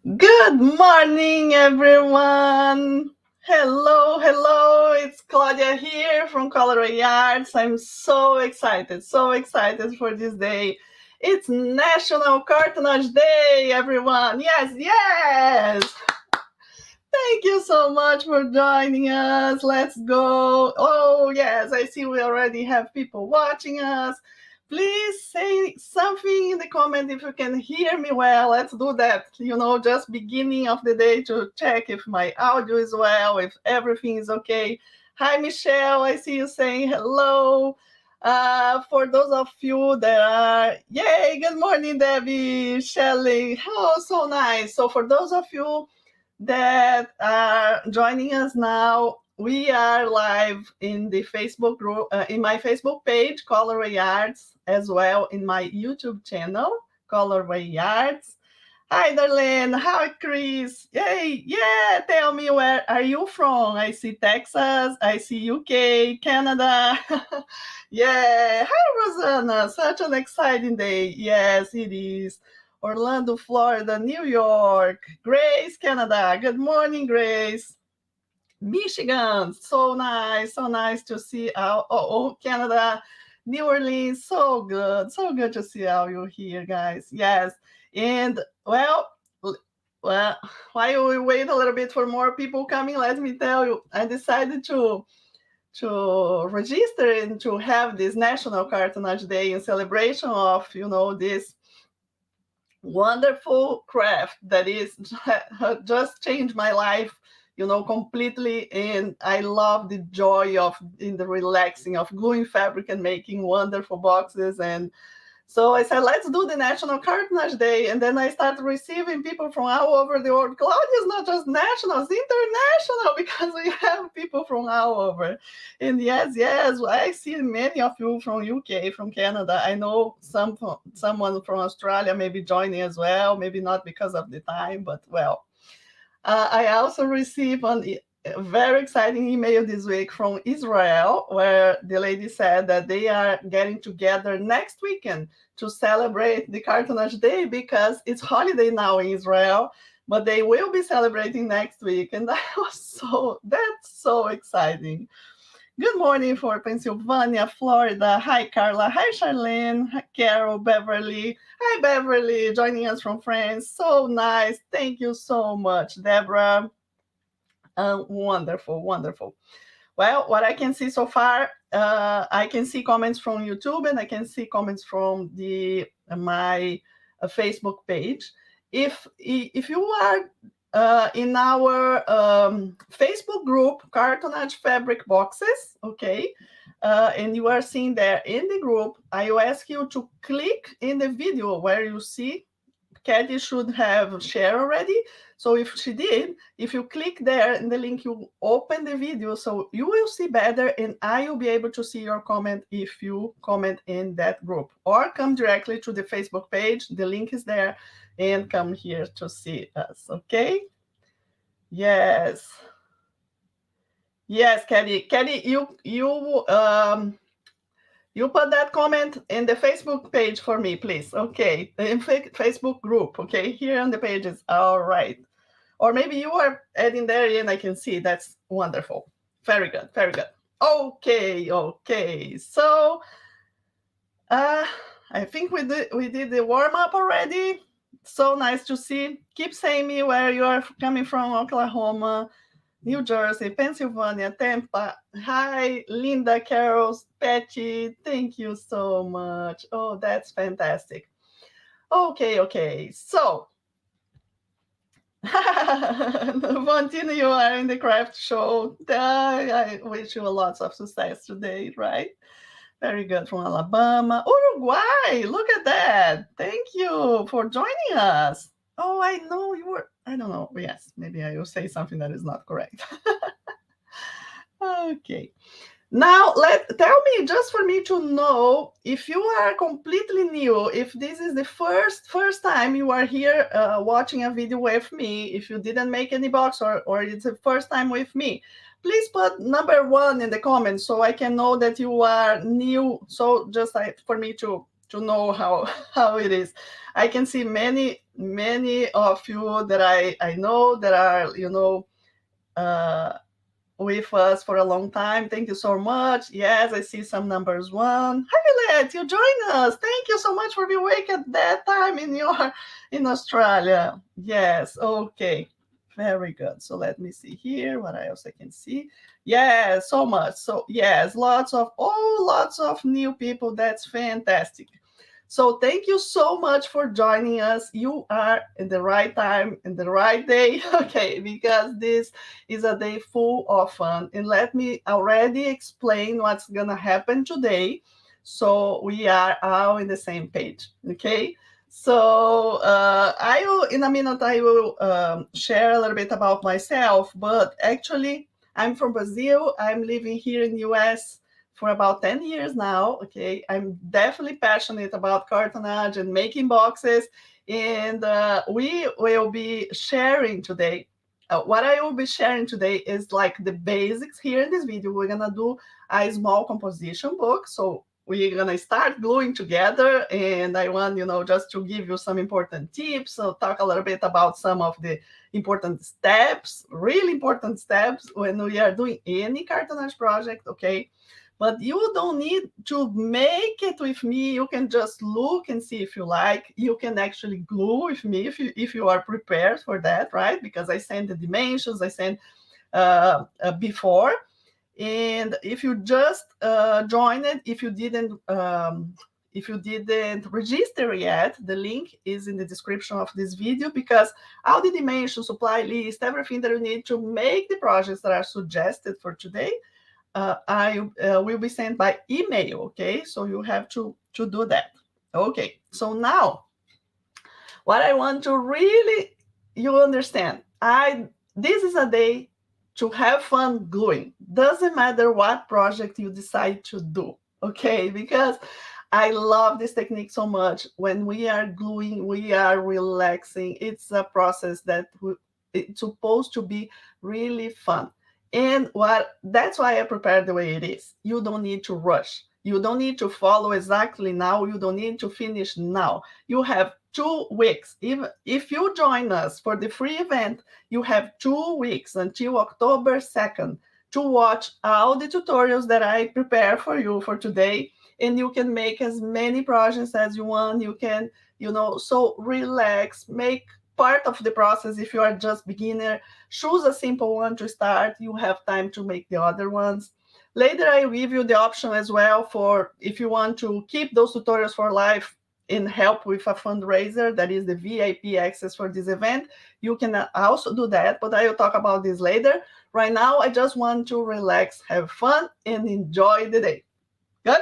Good morning, everyone. Hello. It's Claudia here from Colorway Arts. I'm so excited for this day. It's National Cartonnage Day, everyone. Yes. Thank you so much for joining us. Let's go. Oh, yes, I see we already have people watching us. Please say something in the comment if you can hear me well. Let's do that. Just beginning of the day to check if my audio is well, if everything is okay. Hi, Michelle. I see you saying hello. For those of you that are, yay, good morning, Debbie, Shelley. Oh, so nice. So, for those of you that are joining us now, we are live in the Facebook group, in my Facebook page, Colorway Arts, as well in my YouTube channel, Colorway Arts. Hi, Darlene. Hi, Chris. Yay, yeah. Tell me, where are you from? I see Texas. I see UK, Canada. Yeah. Hi, Rosanna. Such an exciting day. Yes, it is. Orlando, Florida, New York, Grace, Canada. Good morning, Grace. Michigan, so nice to see Canada, New Orleans, so good to see all you here, guys. Yes, and well, while we wait a little bit for more people coming, let me tell you, I decided to register and to have this National Cartonnage Day in celebration of this wonderful craft that is just changed my life completely, and I love the joy of in the relaxing of gluing fabric and making wonderful boxes. And so I said, let's do the National Cartonnage Day. And then I started receiving people from all over the world. Claudia is not just national, it's international because we have people from all over. And yes, I see many of you from UK, from Canada. I know someone from Australia may be joining as well, maybe not because of the time, but well. I also received a very exciting email this week from Israel, where the lady said that they are getting together next weekend to celebrate the Cartoonage Day because it's holiday now in Israel, but they will be celebrating next week. And that's so exciting. Good morning for Pennsylvania, Florida. Hi, Carla. Hi, Charlene. Hi, Carol, Beverly. Hi, Beverly, joining us from France. So nice. Thank you so much, Deborah. Wonderful. Well, what I can see so far, I can see comments from YouTube and I can see comments from my Facebook page. If you are in our Facebook group, Cartonnage Fabric Boxes, okay, and you are seeing there in the group, I will ask you to click in the video where you see Katie should have shared already. So if she did, if you click there in the link, you open the video, so you will see better and I will be able to see your comment if you comment in that group. Or come directly to the Facebook page, the link is there, and come here to see us, okay? Yes, Katie, you put that comment in the Facebook page for me, please. Okay, in Facebook group. Okay, here on the pages. All right. Or maybe you are adding there and I can see. That's wonderful. Very good. Okay. So, I think we did the warm up already. So nice to see. Keep saying me where you are coming from. Oklahoma, New Jersey, Pennsylvania, Tampa. Hi, Linda, Carol, Patty. Thank you so much. Oh, that's fantastic. Okay. So, Fontina, you are in the craft show. I wish you lots of success today, right? Very good. From Alabama. Uruguay. Look at that. Thank you for joining us. Oh, I know you were. I don't know. Yes, maybe I will say something that is not correct. Okay. Now, tell me, just for me to know, if you are completely new, if this is the first time you are here watching a video with me, if you didn't make any box or it's the first time with me, please put number 1 in the comments so I can know that you are new. So just for me to know how how it is. I can see many of you that I know that are, uh, with us for a long time. Thank you so much. Yes, I see some numbers. One. Hi, Villette, you join us. Thank you so much for being awake at that time in Australia. Yes, okay. Very good. So let me see here what else I can see. Yes, so much. So yes, lots of new people. That's fantastic. So thank you so much for joining us. You are in the right time, in the right day, okay, because this is a day full of fun. And let me already explain what's gonna happen today, so we are all in the same page, okay? So I will, in a minute, I will share a little bit about myself, but actually, I'm from Brazil. I'm living here in the US for about 10 years now. Okay, I'm definitely passionate about cartonnage and making boxes, and we will be sharing today. What I will be sharing today is like the basics here in this video. We're gonna do a small composition book. So we're gonna start gluing together, and I want, just to give you some important tips. So talk a little bit about some of the important steps, really important steps when we are doing any cartonnage project. Okay, but you don't need to make it with me. You can just look and see if you like. You can actually glue with me if you are prepared for that, right? Because I sent the dimensions, I sent before. And if you just join it, if you didn't register yet, the link is in the description of this video, because all the dimensions, supply list, everything that you need to make the projects that are suggested for today, I will be sent by email. Okay, so you have to do that. Okay, so now what I want to really you understand, I this is a day to have fun gluing. Doesn't matter what project you decide to do. Okay, because I love this technique so much. When we are gluing, we are relaxing. It's a process that it's supposed to be really fun. And what that's why I prepared the way it is. You don't need to rush. You don't need to follow exactly now. You don't need to finish now. You have 2 weeks. Even if you join us for the free event, you have 2 weeks until October 2nd to watch all the tutorials that I prepare for you for today. And you can make as many projects as you want. You can, so relax, make part of the process. If you are just beginner, choose a simple one to start. You have time to make the other ones. Later, I give you the option as well for if you want to keep those tutorials for life and help with a fundraiser, that is the VIP access for this event. You can also do that, but I will talk about this later. Right now, I just want to relax, have fun, and enjoy the day. Good?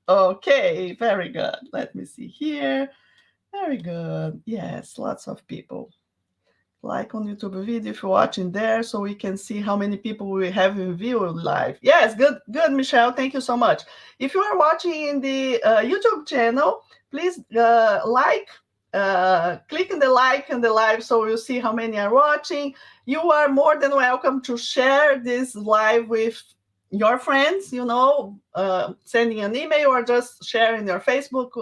Okay, very good. Let me see here. Very good. Yes, lots of people. Like on YouTube video if you're watching there, so we can see how many people we have in view live. Yes, good, Michelle. Thank you so much. If you are watching in the YouTube channel, please click on the like and the live so you'll see how many are watching. You are more than welcome to share this live with your friends, sending an email or just sharing your Facebook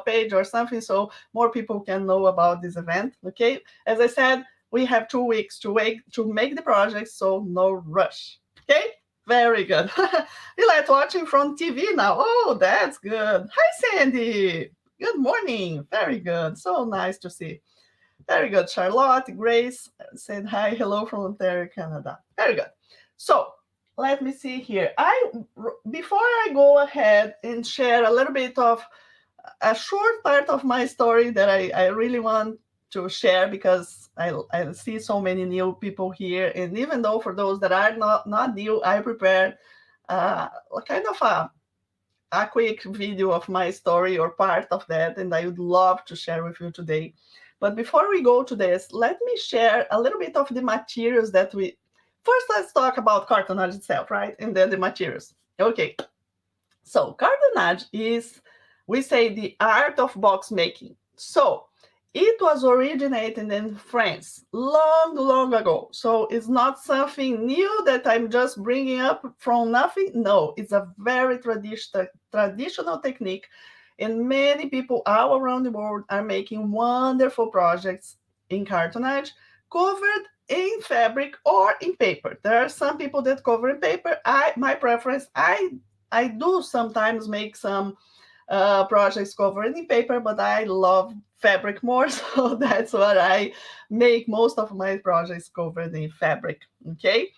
page or something, so more people can know about this event. Okay, as I said, we have 2 weeks to wait to make the project, so no rush. Okay, very good. You like watching from TV now? Oh, that's good. Hi, Sandy. Good morning. Very good. So nice to see. Very good. Charlotte, Grace said hi, hello from Ontario, Canada. Very good. So let me see here. Before I go ahead and share a little bit of a short part of my story that I really want to share, because I see so many new people here, and even though for those that are not new, I prepared kind of a quick video of my story or part of that, and I would love to share with you today. But before we go to this, let me share a little bit of the materials that we first. Let's talk about cartonnage itself, right? And then the materials. Okay, so cartonnage is, we say, the art of box making. So it was originated in France long ago. So it's not something new that I'm just bringing up from nothing. No, it's a very traditional technique. And many people all around the world are making wonderful projects in Cartonnage, covered in fabric or in paper. There are some people that cover in paper. My preference, I do sometimes make some projects covered in paper, but I love fabric more, so that's what I make most of my projects covered in fabric. Okay.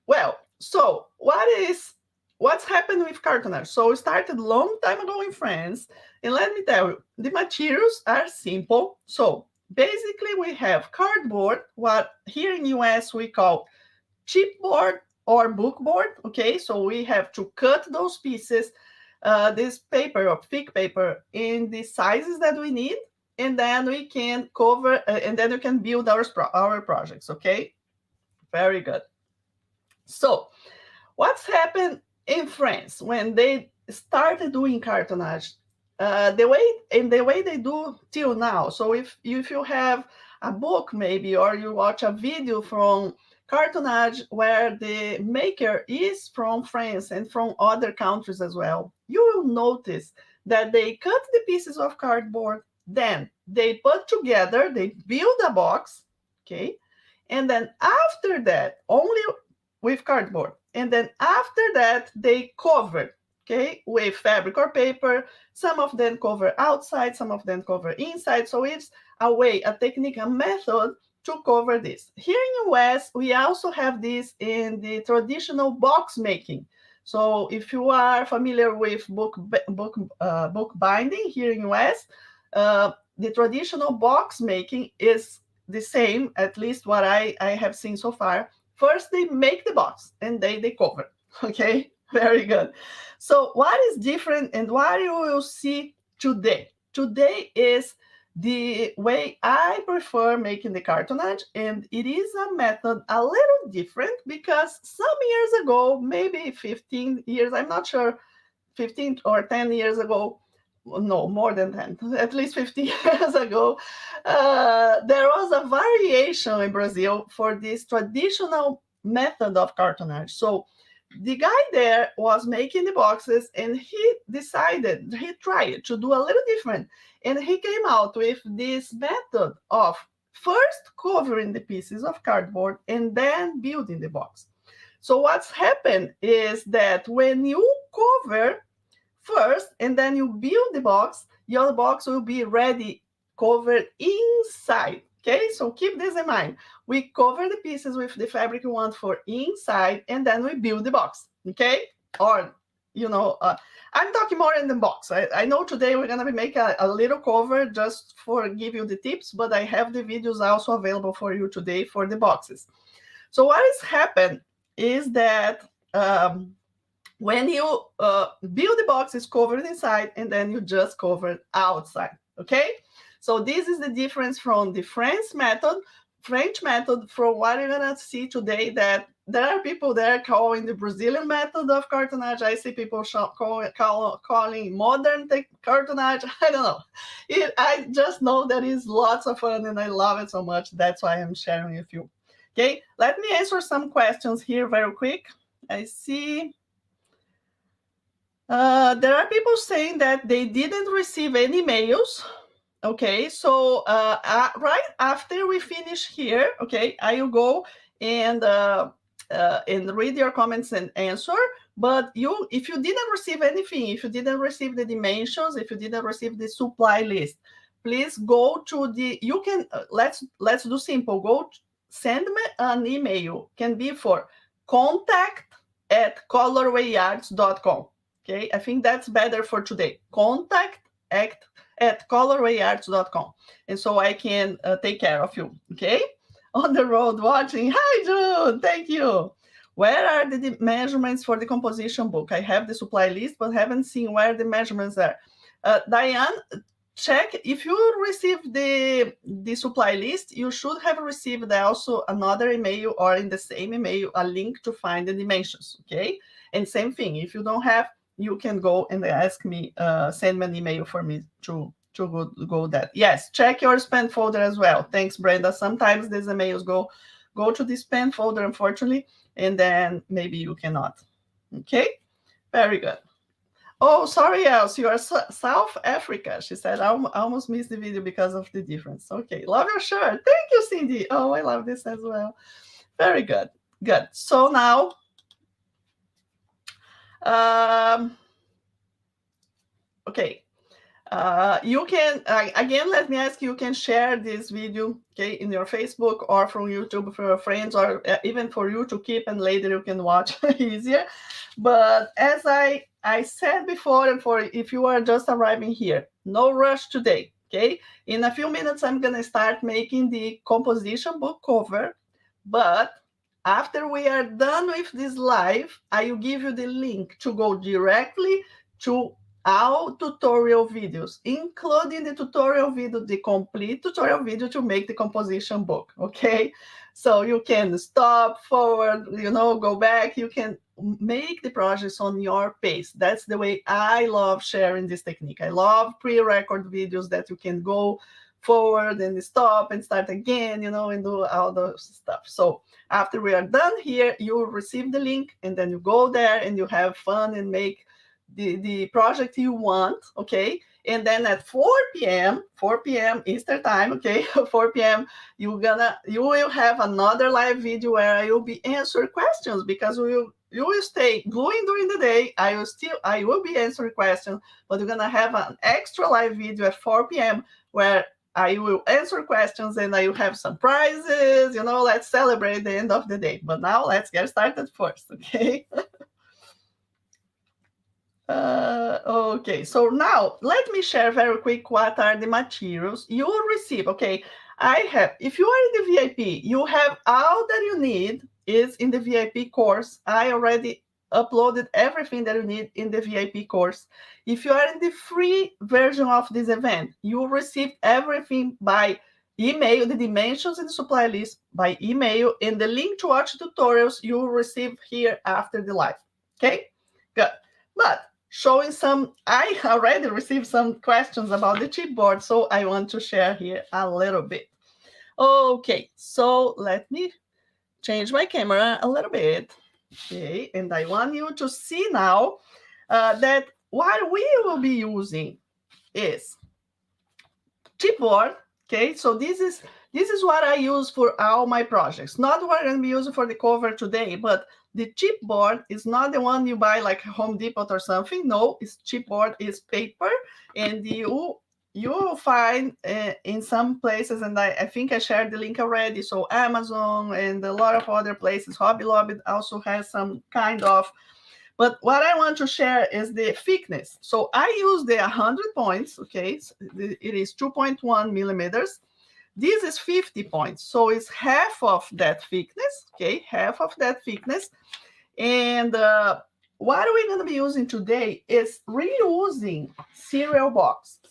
Well, so what's happened with Cartonnage? So it started a long time ago in France, and let me tell you, the materials are simple. So basically, we have cardboard, what here in US we call chipboard or bookboard. Okay, so we have to cut those pieces, this paper or thick paper, in the sizes that we need, and then we can cover, and then we can build our projects. Okay, very good. So what's happened in France when they started doing cartonnage? The way they do till now. So if you have a book maybe, or you watch a video from cartonnage where the maker is from France and from other countries as well, you will notice that they cut the pieces of cardboard, then they put together, they build a box, okay, and then after that, only with cardboard, and then after that they cover, okay, with fabric or paper. Some of them cover outside, some of them cover inside. So it's a way, a technique, a method to cover this. Here in US, we also have this in the traditional box making. So if you are familiar with book binding here in US, the traditional box making is the same, at least what I have seen so far. First, they make the box and they cover. Okay, very good. So what is different and what you will see today? Today is the way I prefer making the cartonnage, and it is a method a little different because some years ago, maybe 15 years, I'm not sure, 15 or 10 years ago, no, more than 10, at least 50 years ago, there was a variation in Brazil for this traditional method of cartonnage. So the guy there was making the boxes, and he tried to do a little different. And he came out with this method of first covering the pieces of cardboard and then building the box. So what's happened is that when you cover first and then you build the box, your box will be ready, covered inside. Okay, so keep this in mind. We cover the pieces with the fabric we want for inside, and then we build the box. Okay, or I'm talking more in the box. I know today we're gonna make a little cover just for give you the tips, but I have the videos also available for you today for the boxes. So what has happened is that when you build the box, it's covered inside, and then you just cover it outside. Okay, so this is the difference from the French method from what you're gonna see today. That there are people there calling the Brazilian method of cartonnage. I see people calling modern cartonnage. I don't know. I just know that it's lots of fun and I love it so much. That's why I'm sharing with you. Okay, let me answer some questions here very quick. I see. There are people saying that they didn't receive any mails. Okay, so right after we finish here, okay, I will go and read your comments and answer. But if you didn't receive anything, if you didn't receive the dimensions, if you didn't receive the supply list, please go to you can, let's do simple. Send me an email. Can be for contact@colorayyards.com. Okay, I think that's better for today. Contact@at colorwayarts.com, and so I can take care of you. Okay, on the road watching. Hi, June. Thank you. Where are the measurements for the composition book? I have the supply list, but haven't seen where the measurements are. Diane, check if you received the supply list. You should have received also another email, or in the same email, a link to find the dimensions. Okay, and same thing. If you don't have, you can go and ask me, send me an email for me to go that. Yes, check your spam folder as well. Thanks, Brenda. Sometimes these emails go to the spam folder, unfortunately, and then maybe you cannot. Okay, very good. Oh, sorry, else. You are South Africa. She said, I almost missed the video because of the difference. Okay, love your shirt. Thank you, Cindy. Oh, I love this as well. Very good. Good. So now, okay. You can, again, let me ask you, can share this video, okay, in your Facebook or from YouTube for your friends, or even for you to keep and later you can watch easier. But as I said before, and for if you are just arriving here, no rush today, okay? In a few minutes, I'm gonna start making the composition book cover, but after we are done with this live, I will give you the link to go directly to all tutorial videos, including the tutorial video, the complete tutorial video to make the composition book, okay? So you can stop, forward, go back, you can make the projects on your pace. That's the way I love sharing this technique. I love pre-record videos that you can go forward and stop and start again, and do all those stuff. So after we are done here, you receive the link and then you go there and you have fun and make the project you want, okay? And then at 4 p.m. Eastern time, okay, 4 p.m., you will have another live video where I will be answering questions, because you will stay gluing during the day. I will be answering questions, but we're gonna have an extra live video at 4 p.m. where I will answer questions and I will have some prizes. Let's celebrate the end of the day. But now let's get started first, okay? Okay, so now let me share very quick what are the materials you will receive. Okay, if you are in the VIP, you have all that you need is in the VIP course. I already uploaded everything that you need in the VIP course. If you are in the free version of this event, you will receive everything by email, the dimensions and the supply list by email, and the link to watch tutorials you will receive here after the live. Okay, good. But I already received some questions about the chipboard, so I want to share here a little bit. Okay, so let me change my camera a little bit. Okay, and I want you to see now that what we will be using is chipboard. Okay, so this is what I use for all my projects. Not what I'm going to be using for the cover today, but the chipboard is not the one you buy like Home Depot or something. No, it's chipboard is paper, and you will find in some places, and I think I shared the link already. So Amazon and a lot of other places. Hobby Lobby also has some kind of. But what I want to share is the thickness. So I use the 100 points, okay? So it is 2.1 millimeters. This is 50 points. So it's half of that thickness, okay? Half of that thickness. And what we're going to be using today is reusing cereal boxes,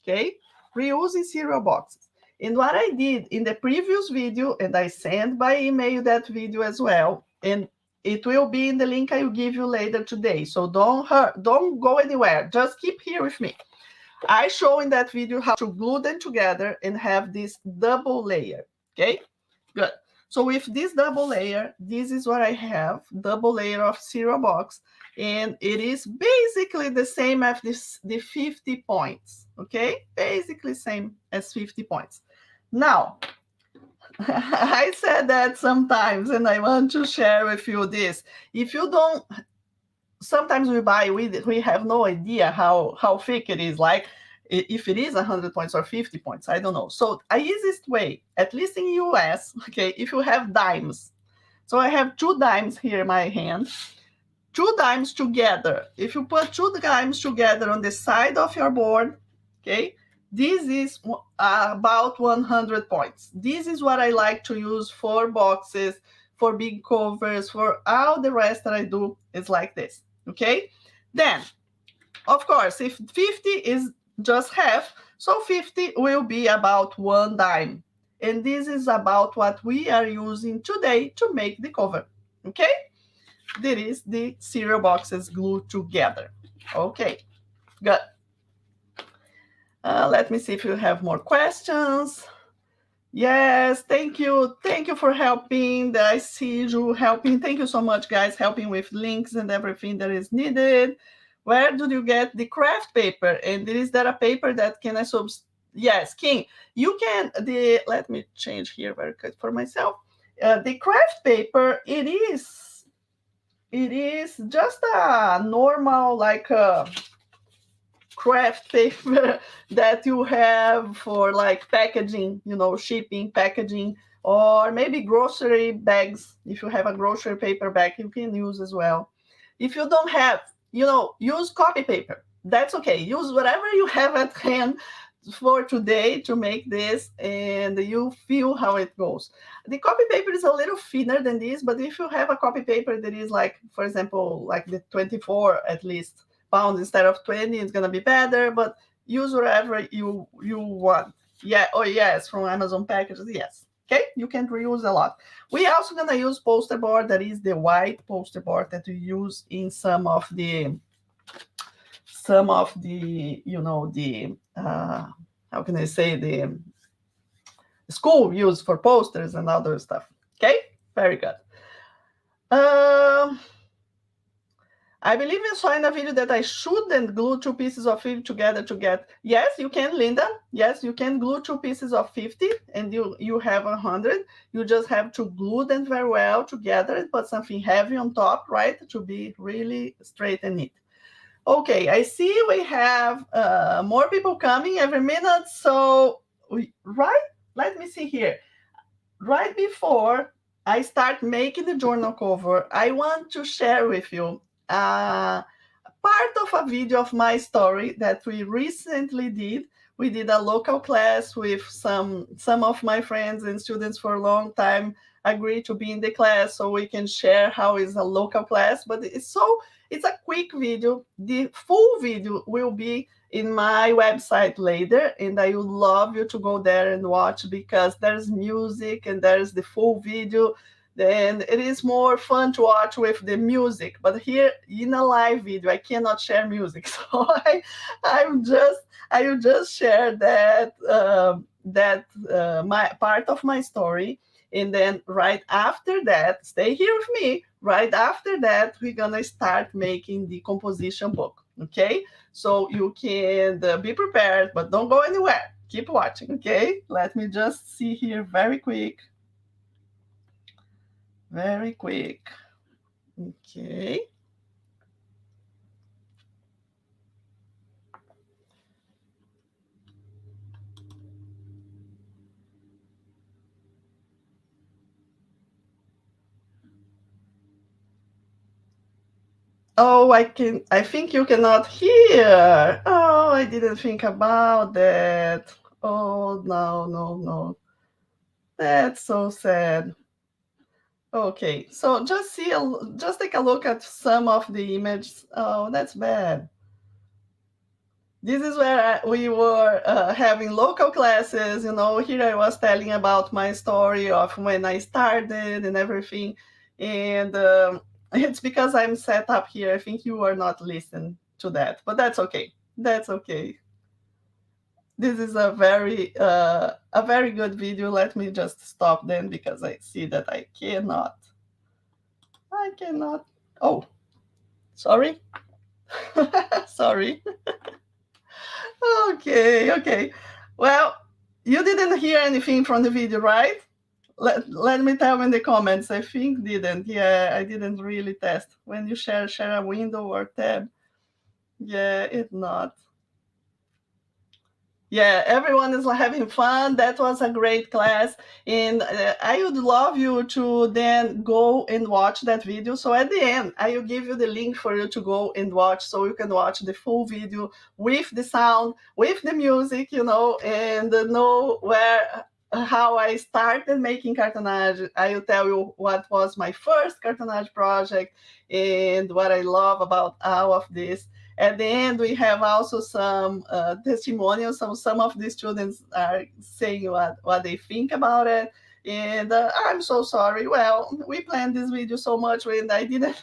okay? Reusing cereal boxes. And what I did in the previous video, and I sent by email that video as well, and it will be in the link I will give you later today. So don't go anywhere. Just keep here with me. I show in that video how to glue them together and have this double layer. Okay, good. So with this double layer, this is what I have, double layer of cereal box. And it is basically the same as the 50 points. Okay, basically same as 50 points. Now, I said that sometimes, and I want to share with you this. If you don't, sometimes we have no idea how thick it is, like if it is 100 points or 50 points, I don't know. So the easiest way, at least in US, okay, if you have dimes. So I have 2 dimes here in my hand. 2 dimes together. If you put 2 dimes together on the side of your board, okay, this is about 100 points. This is what I like to use for boxes, for big covers, for all the rest that I do is like this, okay? Then, of course, if 50 is just half, so 50 will be about 1 dime. And this is about what we are using today to make the cover, okay? That is the cereal boxes glued together. Okay, good. Let me see if you have more questions. Yes, thank you. Thank you for helping. I see you helping. Thank you so much, guys, helping with links and everything that is needed. where do you get the craft paper? And is there a paper that can I yes, King, you can, let me change here very quick for myself. The craft paper, it is just a normal, like, craft paper that you have for like packaging, shipping, packaging, or maybe grocery bags. If you have a grocery paper bag, you can use as well. If you don't have, use copy paper. That's okay. Use whatever you have at hand for today to make this, and you feel how it goes. The copy paper is a little thinner than this, but if you have a copy paper that is like, for example, like the 24 at least pounds instead of 20, it's gonna be better, but use whatever you want. Yeah, oh yes, from Amazon packages, yes. Okay, you can reuse a lot. We also gonna use poster board, that is the white poster board that we use in some of the the how can I say, the school use for posters and other stuff. Okay, very good. I believe you saw in a video that I shouldn't glue two pieces of 50 together to get. Yes, you can, Linda. Yes, you can glue two pieces of 50 and you have 100. You just have to glue them very well together and put something heavy on top, right? To be really straight and neat. Okay, I see we have more people coming every minute. So, let me see here. Right before I start making the journal cover, I want to share with you part of a video of my story that we recently did. We did a local class with some of my friends and students for a long time agreed to be in the class so we can share how is a local class. But it's a quick video. The full video will be in my website later, and I would love you to go there and watch, because there's music and there's the full video. Then it is more fun to watch with the music. But here in a live video, I cannot share music, so I will just share that my part of my story, and then right after that, stay here with me. Right after that, we're gonna start making the composition book. Okay, so you can be prepared, but don't go anywhere. Keep watching. Okay, let me just see here very quick. Very quick. Okay. Oh, I think you cannot hear. Oh, I didn't think about that. Oh, no, no, no. That's so sad. Okay, so just take a look at some of the images. Oh, that's bad. This is where we were having local classes. Here I was telling about my story of when I started and everything. And it's because I'm set up here. I think you are not listening to that, but that's okay. That's okay. This is a very good video. Let me just stop then, because I see that I cannot. Oh, sorry. Sorry. Okay. Well, you didn't hear anything from the video, right? Let me tell in the comments. I think didn't. Yeah, I didn't really test. When you share a window or tab. Yeah, it's not. Yeah, everyone is having fun. That was a great class. And I would love you to then go and watch that video. So at the end, I will give you the link for you to go and watch, so you can watch the full video with the sound, with the music, and know how I started making Cartonnage. I will tell you what was my first Cartonnage project and what I love about all of this. At the end, we have also some testimonials. Some of the students are saying what they think about it. And I'm so sorry. Well, we planned this video so much when I didn't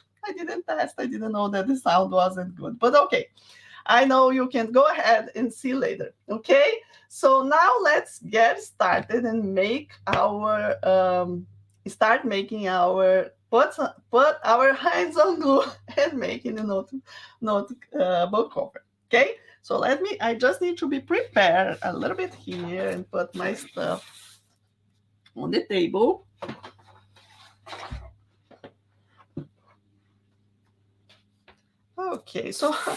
test. I didn't know that the sound wasn't good. But okay, I know you can go ahead and see later. Okay, so now let's get started and make our start making our put our hands on glue and making the notebook cover. Okay, so I just need to be prepared a little bit here and put my stuff on the table. Okay, so how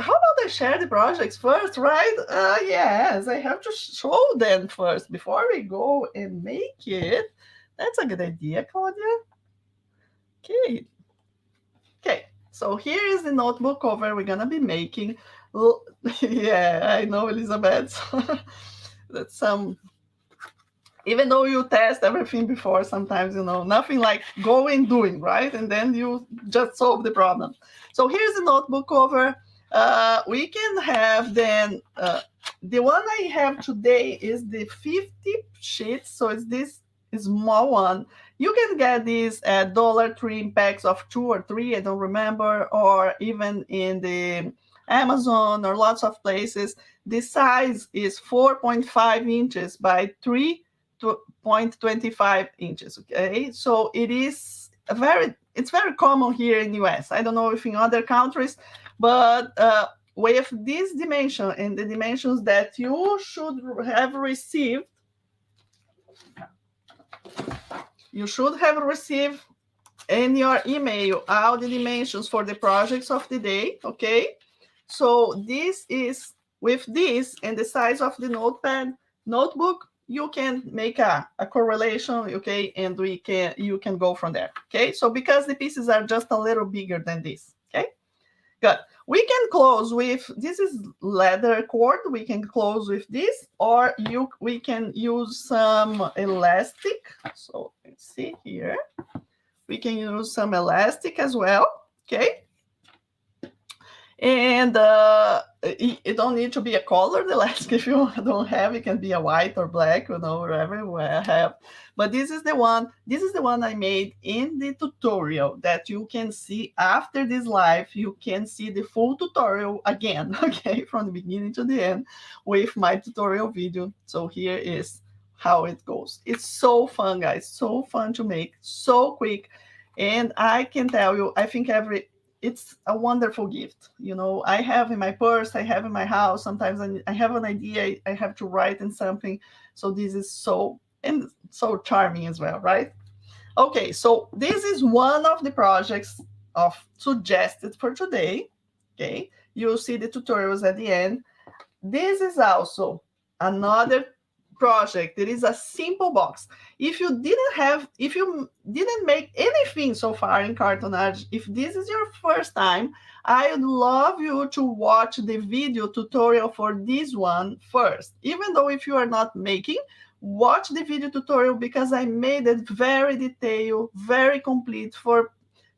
about I share the projects first, right? Yes, I have to show them first before we go and make it. That's a good idea, Claudia. Okay. Okay, so here is the notebook cover we're gonna be making. Yeah, I know, Elizabeth. That's even though you test everything before, sometimes, nothing like going doing, right? And then you just solve the problem. So here's the notebook cover. We can have then, the one I have today is the 50 sheets. So it's this small one. You can get these at Dollar Tree in packs of 2 or 3, I don't remember, or even in the Amazon or lots of places. The size is 4.5 inches by 3.25 inches. Okay, so it's very common here in the US. I don't know if in other countries, but with this dimension and the dimensions that you should have received, in your email all the dimensions for the projects of the day. Okay, so this is with this and the size of the notebook, you can make a correlation, okay, and you can go from there. Okay, so because the pieces are just a little bigger than this. Okay, good. We can close with, this is leather cord, we can close with this, or we can use some elastic. So let's see here, we can use some elastic as well. Okay, and it don't need to be a colored elastic. If you don't have, it can be a white or black, whatever I have. But this is the one I made in the tutorial that you can see after this live. You can see the full tutorial again, okay, from the beginning to the end with my tutorial video. So here is how it goes. It's so fun, guys, so fun to make, so quick. And I can tell you, I think it's a wonderful gift. I have in my purse, I have in my house. Sometimes I have an idea, I have to write in something. So this is so charming as well, right? Okay, so this is one of the projects suggested for today. Okay, you'll see the tutorials at the end. This is also another project. It is a simple box. If you didn't make anything so far in Cartonnage, if this is your first time, I would love you to watch the video tutorial for this one first. Even though if you are not making, watch the video tutorial, because I made it very detailed, very complete, for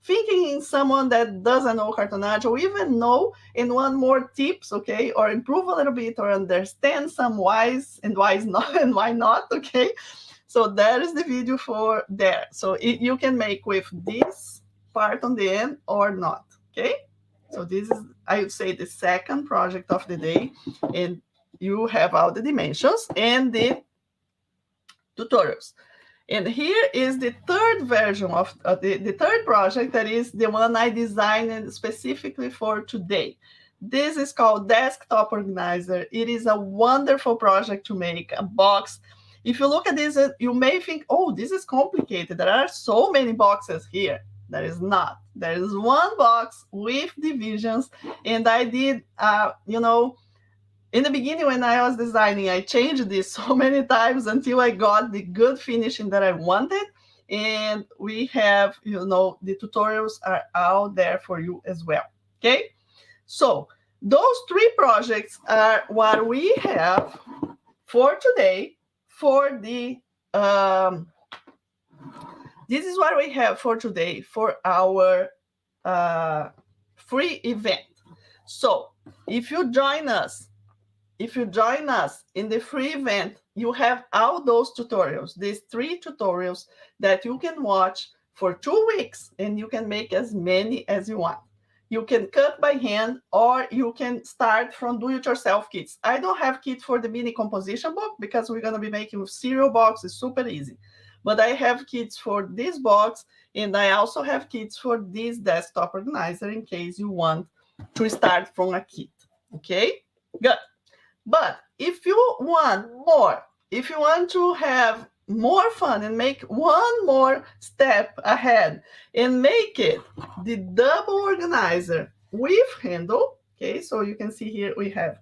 thinking in someone that doesn't know Cartonnage, or even know and want more tips, okay, or improve a little bit, or understand some whys and whys not and why not, okay. So that is the video for there. So you can make with this part on the end or not, okay. So this is, I would say, the second project of the day, and you have all the dimensions and the tutorials. And here is the third version of the third project, that is the one I designed specifically for today. This is called Desktop Organizer. It is a wonderful project to make, a box. If you look at this, you may think, oh, this is complicated. There are so many boxes here. There is not. There is one box with divisions. And I did, in the beginning, when I was designing, I changed this so many times until I got the good finishing that I wanted. And we have, the tutorials are out there for you as well. Okay, so those 3 projects are what we have for today. This is what we have for today for our free event. So if you join us in the free event, you have all those tutorials, these 3 tutorials that you can watch for 2 weeks, and you can make as many as you want. You can cut by hand, or you can start from do-it-yourself kits. I don't have kit for the mini composition book because we're going to be making with cereal box. It's super easy. But I have kits for this box, and I also have kits for this desktop organizer in case you want to start from a kit. Okay, good. But if you want more, if you want to have more fun and make one more step ahead and make it the double organizer with handle, okay, so you can see here we have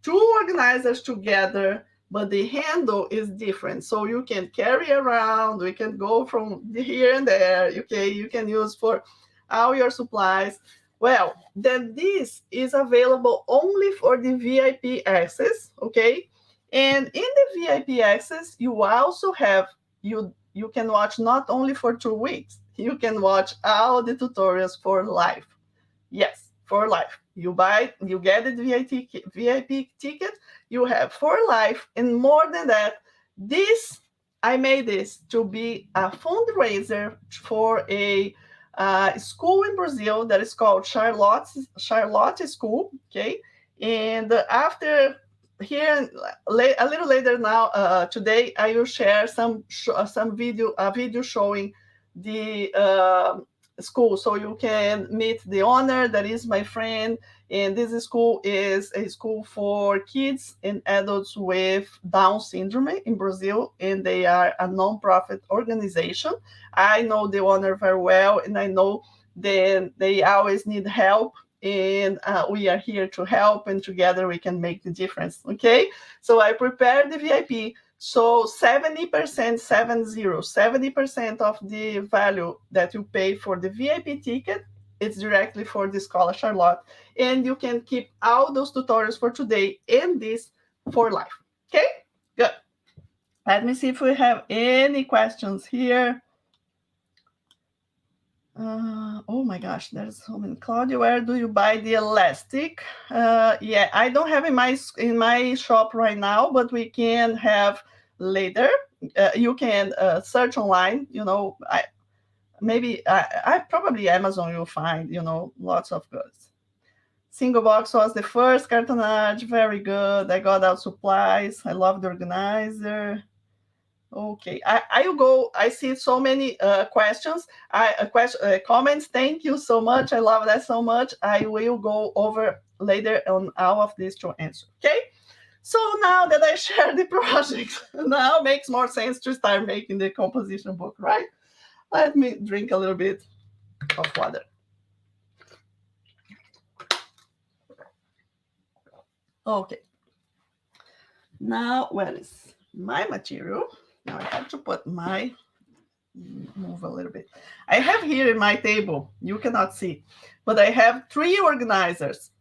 two organizers together, but the handle is different. So you can carry around, we can go from here and there, okay, you can use for all your supplies. Well, then this is available only for the VIP access, okay? And in the VIP access, you also have, you can watch not only for 2 weeks, you can watch all the tutorials for life. Yes, for life. You get the VIP ticket, you have for life, and more than that, I made this to be a fundraiser for a school in Brazil that is called Charlotte School, okay? And after here, a little later now, today, I will share some video showing the school, so you can meet the owner. That is my friend, and this school is a school for kids and adults with Down syndrome in Brazil, and they are a non-profit organization. I know the owner very well, and I know that they always need help, and we are here to help, and together we can make the difference. Okay, so I prepared the VIP. So 70%, 70% of the value that you pay for the VIP ticket, it's directly for the Scholar Charlotte. And you can keep all those tutorials for today and this for life. Okay, good. Let me see if we have any questions here. Oh my gosh, there's so many. Claudia, where do you buy the elastic? Yeah, I don't have in my shop right now, but we can have later. You can search online. You know, I probably Amazon you'll find, you know, lots of goods. Single box was the first cartonnage, very good. I got out supplies. I love the organizer. Okay, I will go. I see so many questions. Comments. Thank you so much. I love that so much. I will go over later on all of these to answer. Okay. So now that I share the project, now it makes more sense to start making the composition book, right? Let me drink a little bit of water. Okay. Now, where is my material? Now I have to put move a little bit. I have here in my table, you cannot see, but I have 3 organizers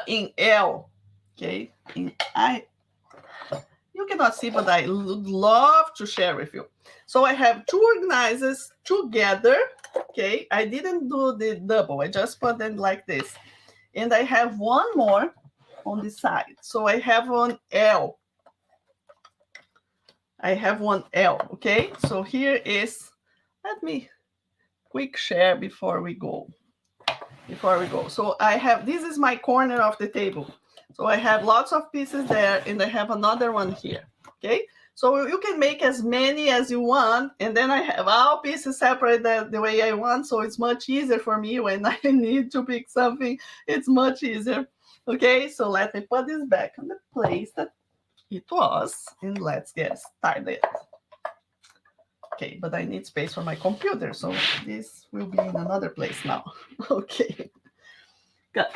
in L, okay? You cannot see, but I would love to share with you. So I have 2 organizers together, okay? I didn't do the double, I just put them like this. And I have one more on the side. So I have one L. I have one L, okay? So here is, let me quick share before we go. So I have, this is my corner of the table. So I have lots of pieces there, and I have another one here, okay? So you can make as many as you want, and then I have all pieces separated the way I want, so it's much easier for me when I need to pick something. It's much easier, okay? So let me put this back on the place that it was, and let's get started. Okay, but I need space for my computer, so this will be in another place now. Okay, good.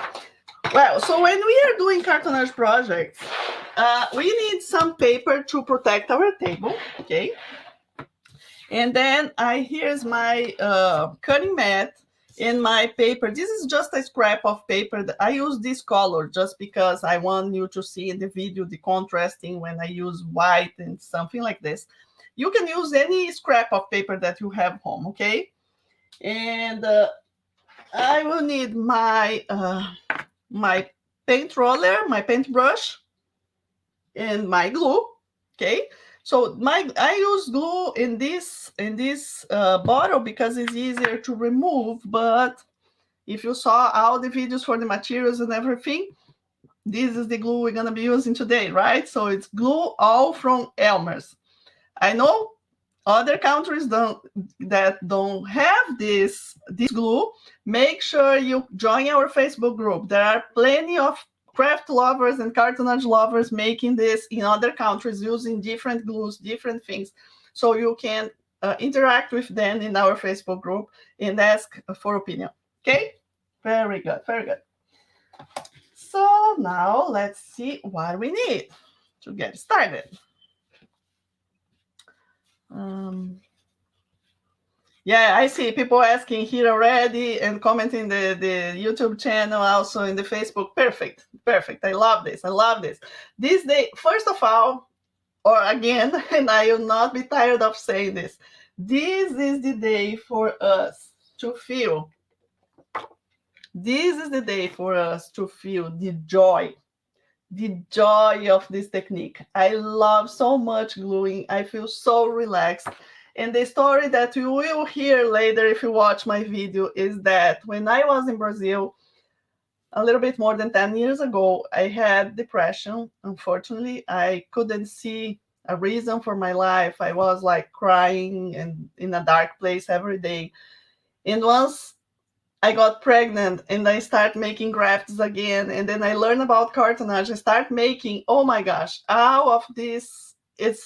Well, so when we are doing cartonnage projects, we need some paper to protect our table, okay? And then here's my cutting mat and my paper. This is just a scrap of paper. I use this color just because I want you to see in the video the contrasting when I use white and something like this. You can use any scrap of paper that you have home, okay? And I will need my my paint roller, my paintbrush, and my glue, okay? So I use glue in this bottle because it's easier to remove, but If you saw all the videos for the materials and everything, this is the glue we're going to be using today, right? So it's glue all from Elmer's. I know other countries that don't have this glue. Make sure you join our Facebook group. There are plenty of craft lovers and cartonnage lovers making this in other countries using different glues, different things. So you can interact with them in our Facebook group and ask for opinion. Okay? Very good, very good. So now let's see what we need to get started. Yeah, I see people asking here already and commenting the YouTube channel, also in the Facebook. Perfect, perfect. I love this. I love this. This day, first of all, or again, and I will not be tired of saying this, this is the day for us to feel. This is the day for us to feel the joy of this technique. I love so much gluing. I feel so relaxed. And the story that you will hear later if you watch my video is that when I was in Brazil, a little bit more than 10 years ago, I had depression. Unfortunately, I couldn't see a reason for my life. I was like crying and in a dark place every day. And once I got pregnant and I start making crafts again, and then I learned about cartonnage. I start making, oh my gosh, all of this is,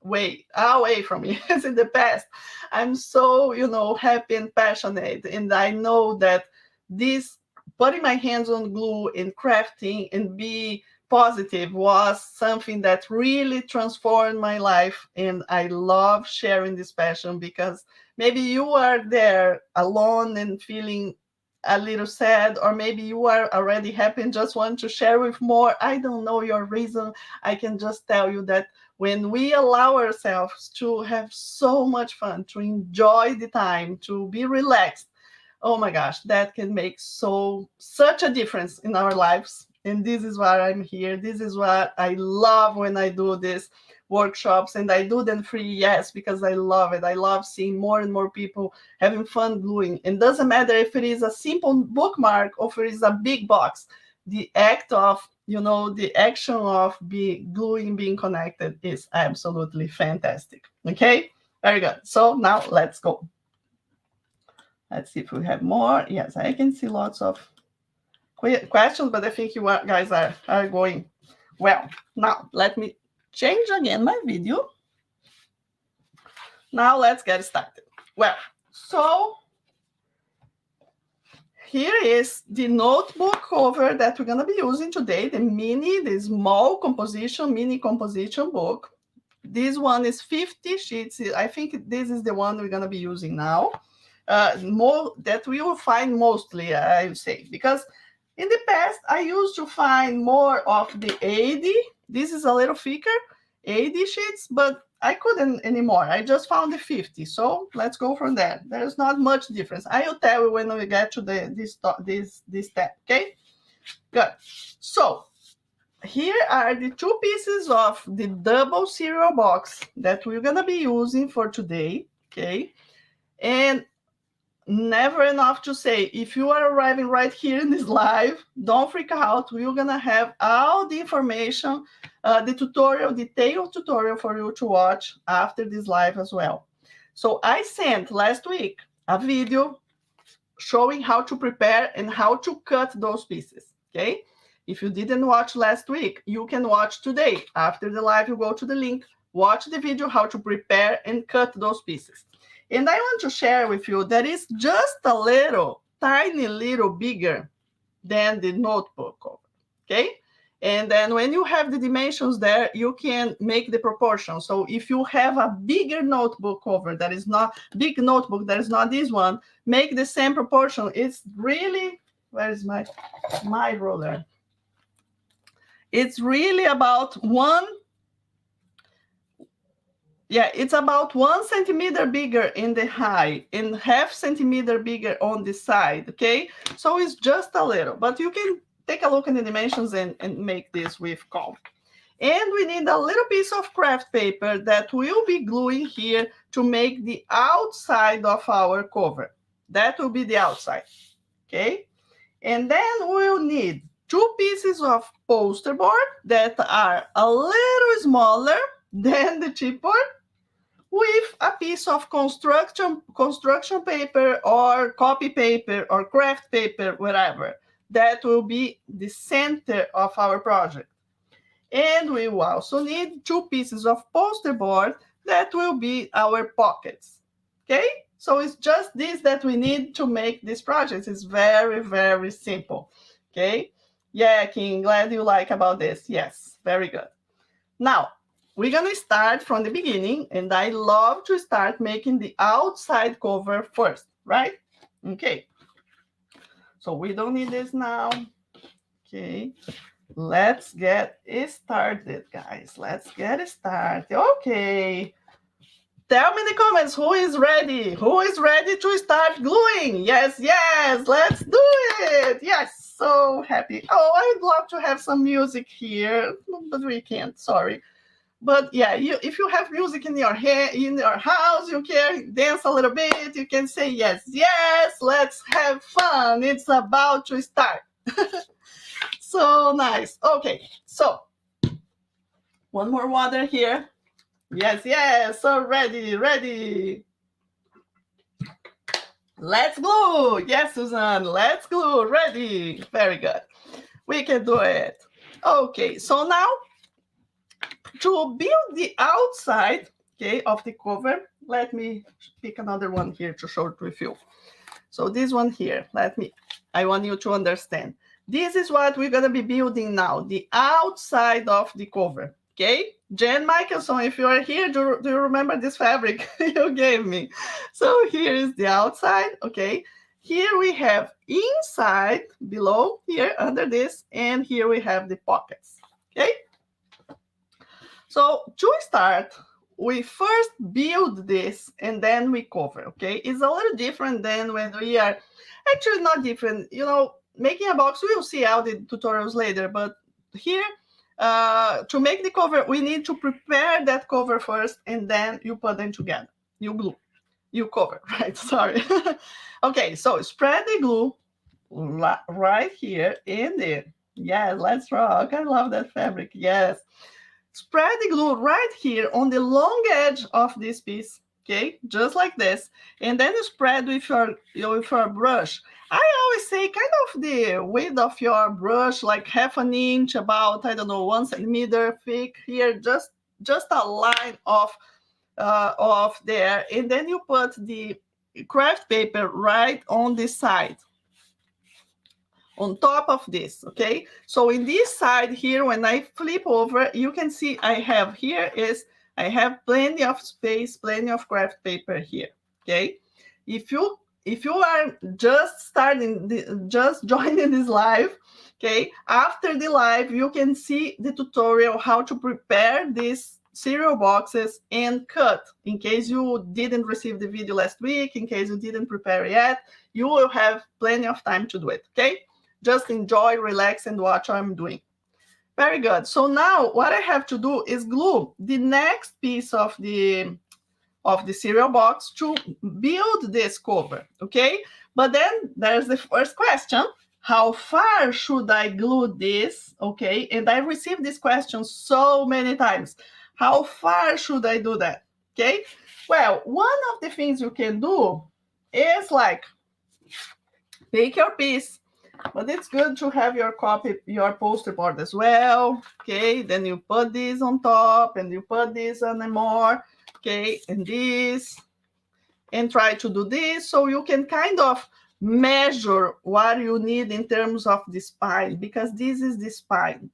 way away from me. It's in the past. I'm so, happy and passionate. And I know that this putting my hands on glue and crafting and be positive was something that really transformed my life. And I love sharing this passion because maybe you are there alone and feeling a little sad, or maybe you are already happy and just want to share with more. I don't know your reason. I can just tell you that when we allow ourselves to have so much fun, to enjoy the time, to be relaxed, oh my gosh, that can make such a difference in our lives. And this is why I'm here. This is what I love when I do this workshops, and I do them free, yes, because I love it. I love seeing more and more people having fun gluing. And doesn't matter if it is a simple bookmark or if it is a big box. The act of, the action of gluing, being connected is absolutely fantastic. Okay, very good. So now let's go. Let's see if we have more. Yes, I can see lots of questions, but I think you guys are going well. Now let me change again my video. Now let's get started. Well, so here is the notebook cover that we're going to be using today, the small mini composition book. This one is 50 sheets. I think this is the one we're going to be using now. More that we will find mostly, I would say, because in the past I used to find more of the 80. This is a little thicker, 80 sheets, but I couldn't anymore. I just found the 50. So let's go from there. There's not much difference. I will tell you when we get to this step. Okay, good. So here are the two pieces of the double cereal box that we're gonna be using for today. Okay, and never enough to say, if you are arriving right here in this live, don't freak out. We're gonna have all the information, the tutorial, detailed tutorial for you to watch after this live as well. So I sent last week a video showing how to prepare and how to cut those pieces. Okay, if you didn't watch last week, you can watch today. After the live, you go to the link, watch the video how to prepare and cut those pieces. And I want to share with you that is just a little, tiny little bigger than the notebook cover, okay? And then when you have the dimensions there, you can make the proportion. So if you have a bigger notebook cover that is not big notebook, that is not this one, make the same proportion. It's really, where is my ruler? It's really about it's about 1 centimeter bigger in the height and half centimeter bigger on the side, okay? So it's just a little, but you can take a look at the dimensions and make this with calm. And we need a little piece of craft paper that will be gluing here to make the outside of our cover. That will be the outside. okay? And then we'll need 2 pieces of poster board that are a little smaller than the chipboard, with a piece of construction paper or copy paper or craft paper, whatever. That will be the center of our project. And we will also need 2 pieces of poster board that will be our pockets. Okay? So it's just this that we need to make this project. It's very, very simple. Okay? Yeah, King, glad you like about this. Yes, very good. Now, we're gonna start from the beginning, and I love to start making the outside cover first, right? Okay. So we don't need this now. Okay. Let's get started, guys. Let's get started. Okay. Tell me in the comments who is ready. Who is ready to start gluing? Yes, yes. Let's do it. Yes. So happy. Oh, I'd love to have some music here, but we can't. Sorry. But yeah, if you have music in your house, you can dance a little bit. You can say yes, yes. Let's have fun. It's about to start. So nice. Okay, so one more water here. Yes, yes. So ready, ready. Let's glue. Yes, Susan. Let's glue. Ready. Very good. We can do it. Okay, so now to build the outside, okay, of the cover, let me pick another one here to show it with you. So this one here, I want you to understand. This is what we're gonna be building now, the outside of the cover, okay? Jen Michelson, if you are here, do you remember this fabric you gave me? So here is the outside, okay? Here we have inside, below, here, under this, and here we have the pockets, okay? So to start, we first build this and then we cover, okay? It's a little different than when we are, actually not different, you know, making a box, we'll see all the tutorials later, but here, to make the cover, we need to prepare that cover first and then you put them together. You glue, you cover, right? Sorry. Okay, so spread the glue right here in there. Yes, let's rock. I love that fabric. Yes. Spread the glue right here on the long edge of this piece, okay? Just like this. And then you spread with your brush. I always say kind of the width of your brush, like half an inch, about, I don't know, 1 centimeter thick here, just a line of there. And then you put the craft paper right on the side, on top of this, okay? So in this side here, when I flip over, you can see I have plenty of space, plenty of craft paper here, okay? If you are just joining this live, okay? After the live, you can see the tutorial how to prepare these cereal boxes and cut. In case you didn't receive the video last week, in case you didn't prepare yet, you will have plenty of time to do it, okay? Just enjoy, relax, and watch what I'm doing. Very good. So now what I have to do is glue the next piece of the cereal box to build this cover, okay? But then there's the first question. How far should I glue this, okay? And I received this question so many times. How far should I do that, okay? Well, one of the things you can do is like, take your piece, but it's good to have your poster board as well, okay? Then you put this on top and you put this on more, okay? And this, and try to do this so you can kind of measure what you need in terms of the spine, because this is the spine.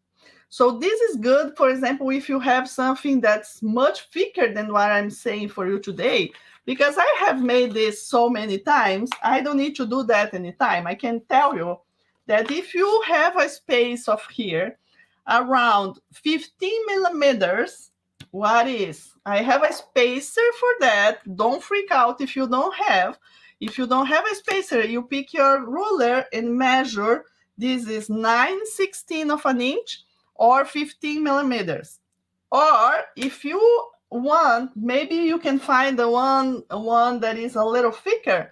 So this is good, for example, if you have something that's much thicker than what I'm saying for you today, because I have made this so many times, I don't need to do that anytime. I can tell you that if you have a space of here around 15 millimeters, what is? I have a spacer for that. Don't freak out if you don't have. If you don't have a spacer, you pick your ruler and measure. This is 9/16 of an inch or 15 millimeters. Or if you want, maybe you can find the one that is a little thicker.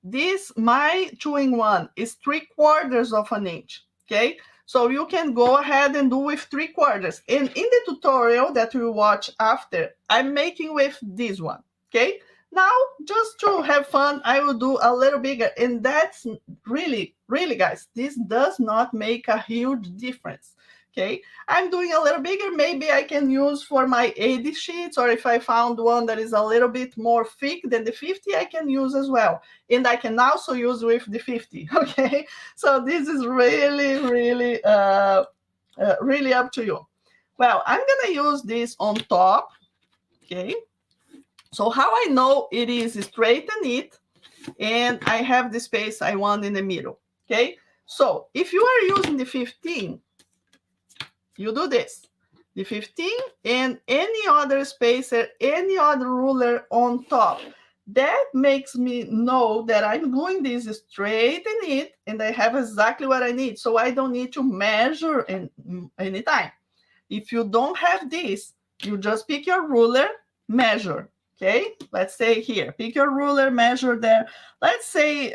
this, my 2-in-1 is 3/4 of an inch, okay? So you can go ahead and do with 3/4. And in the tutorial that you watch after, I'm making with this one, okay? Now, just to have fun, I will do a little bigger. And that's really, really, guys, this does not make a huge difference, okay? I'm doing a little bigger. Maybe I can use for my 80 sheets, or if I found one that is a little bit more thick than the 50, I can use as well. And I can also use with the 50, okay? So this is really, really, really up to you. Well, I'm gonna use this on top, okay? So how I know it is straight and neat, and I have the space I want in the middle, okay? So if you are using the 15, you do this. The 15 and any other spacer, any other ruler on top. That makes me know that I'm doing this straight and neat, and I have exactly what I need. So I don't need to measure anytime. If you don't have this, you just pick your ruler, measure. Okay, let's say here, pick your ruler, measure there. Let's say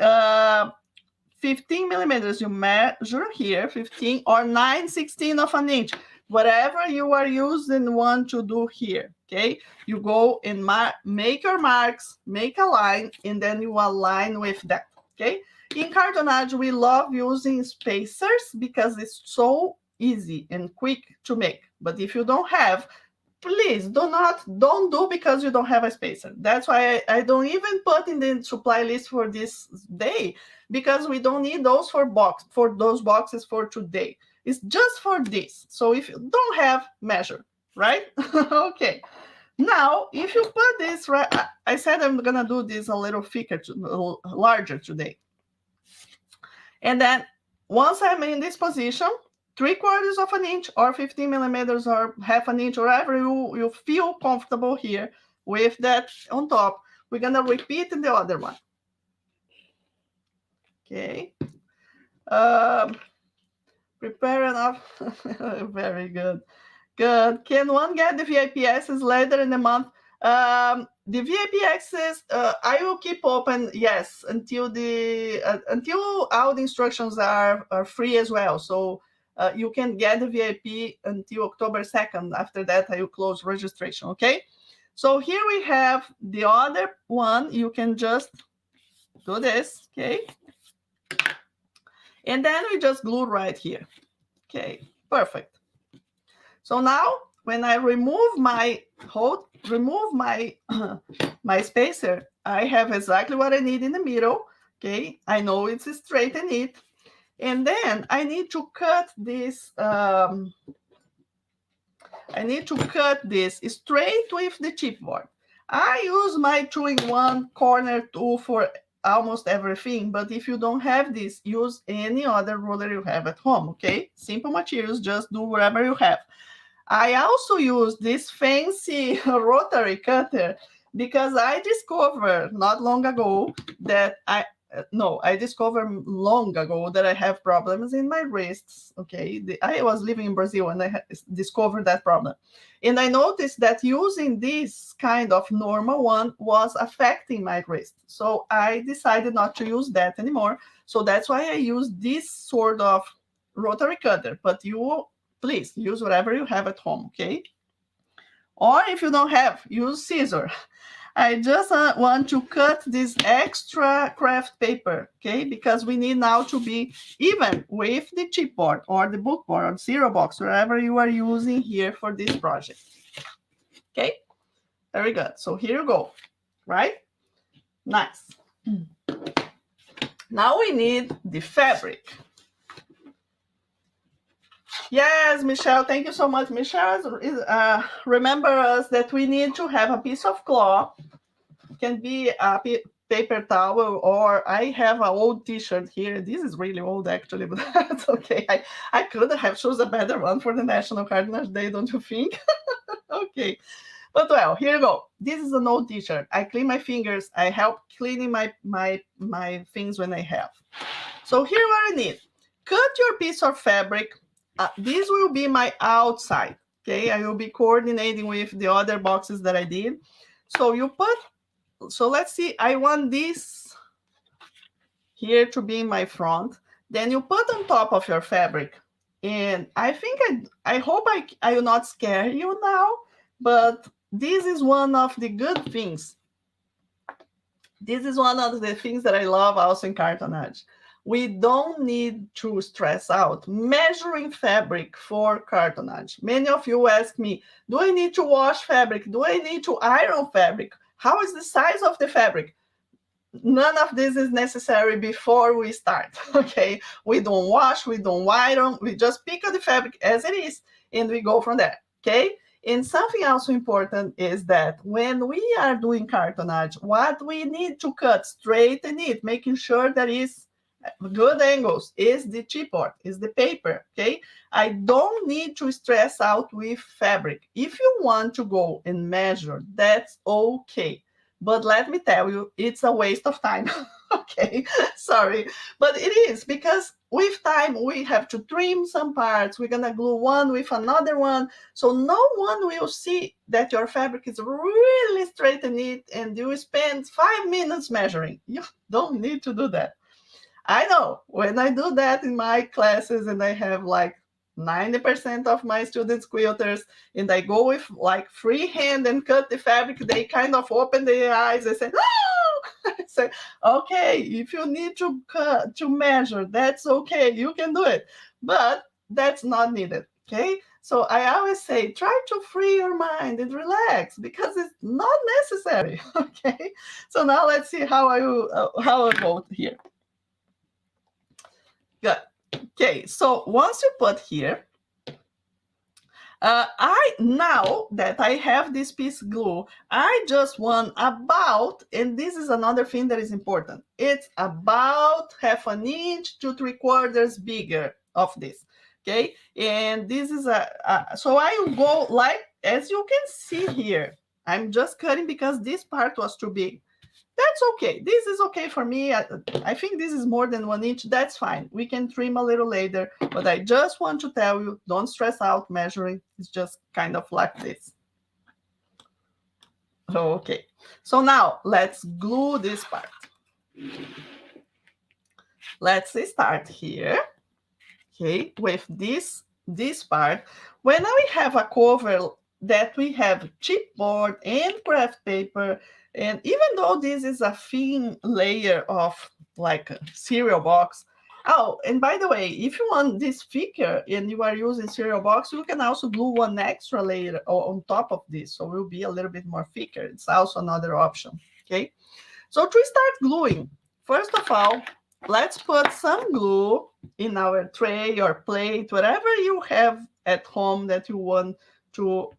15 millimeters, you measure here, 15 or 9/16 of an inch, whatever you are using want to do here, okay? You go and make your marks, make a line, and then you align with that, okay? In Cartonnage, we love using spacers because it's so easy and quick to make. But if you don't have, please don't do because you don't have a spacer. That's why I don't even put in the supply list for this day, because we don't need those for those boxes for today. It's just for this. So if you don't have, measure, right? Okay. Now, if you put this right, I said I'm gonna do this a little thicker, larger today. And then once I'm in this position, 3/4 of an inch or 15 millimeters or half an inch, wherever you feel comfortable here with that on top, we're gonna repeat in the other one. Okay. Prepare enough. Very good. Good. Can one get the VIP access later in the month? The VIP access, I will keep open, yes, until all the instructions are free as well. So you can get the VIP until October 2nd. After that, I will close registration, okay? So here we have the other one. You can just do this, okay? And then we just glue right here. Okay, perfect. So now when I remove my my spacer, I have exactly what I need in the middle. Okay, I know it's straight and neat. And then I need to cut this. I need to cut this straight with the chipboard. I use my 2-in-1 corner tool for almost everything, but if you don't have this, use any other ruler you have at home, okay? Simple materials, just do whatever you have. I also use this fancy rotary cutter because I discovered not long ago that I discovered long ago that I have problems in my wrists. Okay, I was living in Brazil and I discovered that problem. And I noticed that using this kind of normal one was affecting my wrist. So I decided not to use that anymore. So that's why I use this sort of rotary cutter. But you, please use whatever you have at home, okay? Or if you don't have, use scissors. I just want to cut this extra craft paper, okay? Because we need now to be even with the chipboard or the bookboard or zero box, whatever you are using here for this project. Okay, very good. So here you go, right? Nice. Now we need the fabric. Yes, Michelle, thank you so much. Michelle, remember us that we need to have a piece of cloth. It can be a paper towel, or I have an old t-shirt here. This is really old, actually, but that's okay. I could have chosen a better one for the National Cartoonish Day, don't you think? Okay. But well, here you go. This is an old t-shirt. I clean my fingers. I help cleaning my things when I have. So here what I need. Cut your piece of fabric. This will be my outside, okay? I will be coordinating with the other boxes that I did. So you put, so let's see, I want this here to be in my front. Then you put on top of your fabric. And I think I hope I will not scare you now, but this is one of the good things. This is one of the things that I love also in cartonnage. We don't need to stress out measuring fabric for cartonnage. Many of you ask me, do I need to wash fabric? Do I need to iron fabric? How is the size of the fabric? None of this is necessary before we start, okay? We don't wash, we don't iron, we just pick up the fabric as it is and we go from there, okay? And something also important is that when we are doing cartonnage, what we need to cut, straighten it, making sure that is good angles, is the chipboard, is the paper, okay? I don't need to stress out with fabric. If you want to go and measure, that's okay. But let me tell you, it's a waste of time. Okay, sorry. But it is, because with time, we have to trim some parts. We're going to glue one with another one. So no one will see that your fabric is really straight and neat and you spend 5 minutes measuring. You don't need to do that. I know when I do that in my classes and I have like 90% of my students quilters and I go with like freehand and cut the fabric, they kind of open their eyes and say, oh! I say, okay, if you need to cut, to measure, that's okay, you can do it. But that's not needed, okay? So I always say, try to free your mind and relax because it's not necessary, okay? So now let's see how I vote here. Good. Okay, so once you put here, now that I have this piece glue, I just want about, and this is another thing that is important, it's about 1/2 inch to 3/4 bigger of this, okay? And this is so I will go like, as you can see here, I'm just cutting because this part was too big. That's okay. This is okay for me. I think this is more than 1 inch. That's fine. We can trim a little later, but I just want to tell you, don't stress out measuring. It's just kind of like this. Okay. So now let's glue this part. Let's start here. Okay, with this part. When we have a cover that we have chipboard and craft paper, and even though this is a thin layer of like a cereal box. Oh, and by the way, if you want this thicker and you are using cereal box, you can also glue one extra layer on top of this, so it will be a little bit more thicker. It's also another option. Okay, so to start gluing, first of all, let's put some glue in our tray or plate, whatever you have at home that you want to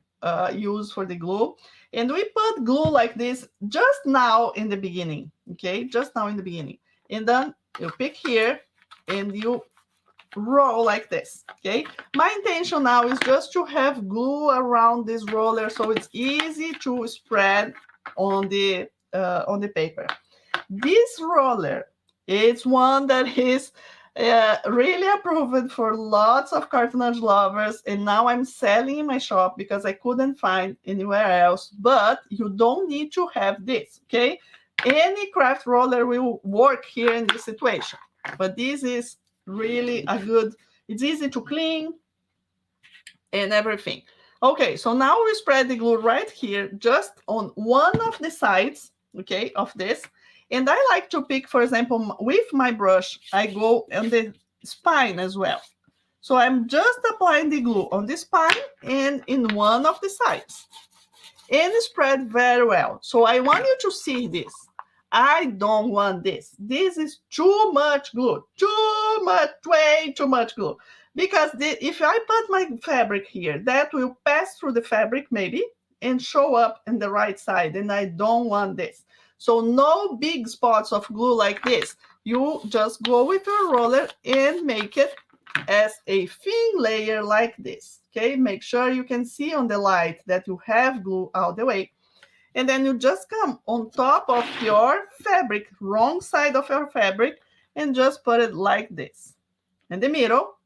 use for the glue. And we put glue like this just now in the beginning, okay? Just now in the beginning. And then you pick here and you roll like this, okay? My intention now is just to have glue around this roller so it's easy to spread on the paper. This roller, it's one that is really approved for lots of cartonnage lovers, and now I'm selling in my shop because I couldn't find anywhere else. But you don't need to have this, okay? Any craft roller will work here in this situation, but this is really a good, it's easy to clean and everything. Okay, so now we spread the glue right here, just on one of the sides, okay, of this. And I like to pick, for example, with my brush, I go on the spine as well. So I'm just applying the glue on the spine and in one of the sides. And spread very well. So I want you to see this. I don't want this. This is too much glue. Too much, way too much glue. Because if I put my fabric here, that will pass through the fabric maybe and show up in the right side. And I don't want this. So no big spots of glue like this. You just go with your roller and make it as a thin layer like this. Okay, make sure you can see on the light that you have glue all the way. And then you just come on top of your fabric, wrong side of your fabric, and just put it like this. In the middle,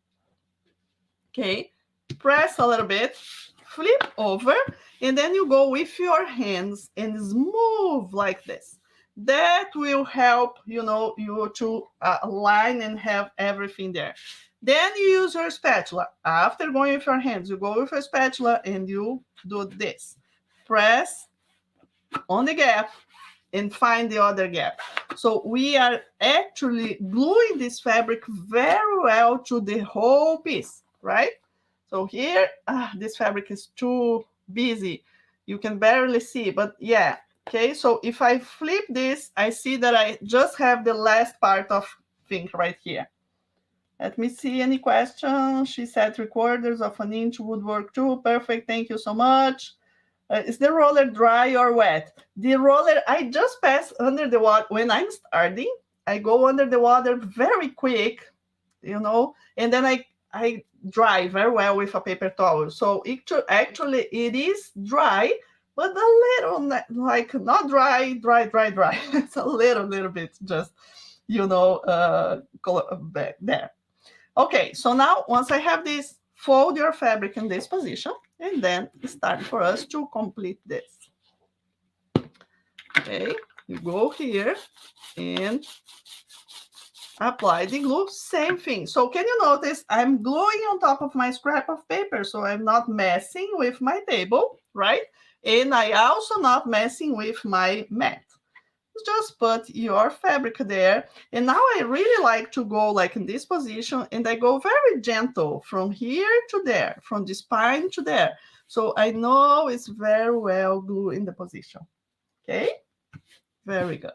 okay, press a little bit, flip over, and then you go with your hands and smooth like this. That will help, you to align and have everything there. Then you use your spatula. After going with your hands, you go with a spatula and you do this. Press on the gap and find the other gap. So we are actually gluing this fabric very well to the whole piece, right? So here, this fabric is too busy. You can barely see, but yeah. Okay, so if I flip this, I see that I just have the last part of thing right here. Let me see any questions. She said 3/4 of an inch would work too. Perfect, thank you so much. Is the roller dry or wet? The roller, I just pass under the water. When I'm starting, I go under the water very quick, and then I dry very well with a paper towel. So actually it is dry, but a little, like not dry. It's a little bit just, back there. Okay, so now once I have this, fold your fabric in this position, and then it's time for us to complete this. Okay, you go here and apply the glue, same thing. So can you notice I'm gluing on top of my scrap of paper, so I'm not messing with my table, right? And I also not messing with my mat. Just put your fabric there. And now I really like to go like in this position, and I go very gentle from here to there, from the spine to there. So I know it's very well glued in the position. Okay, very good.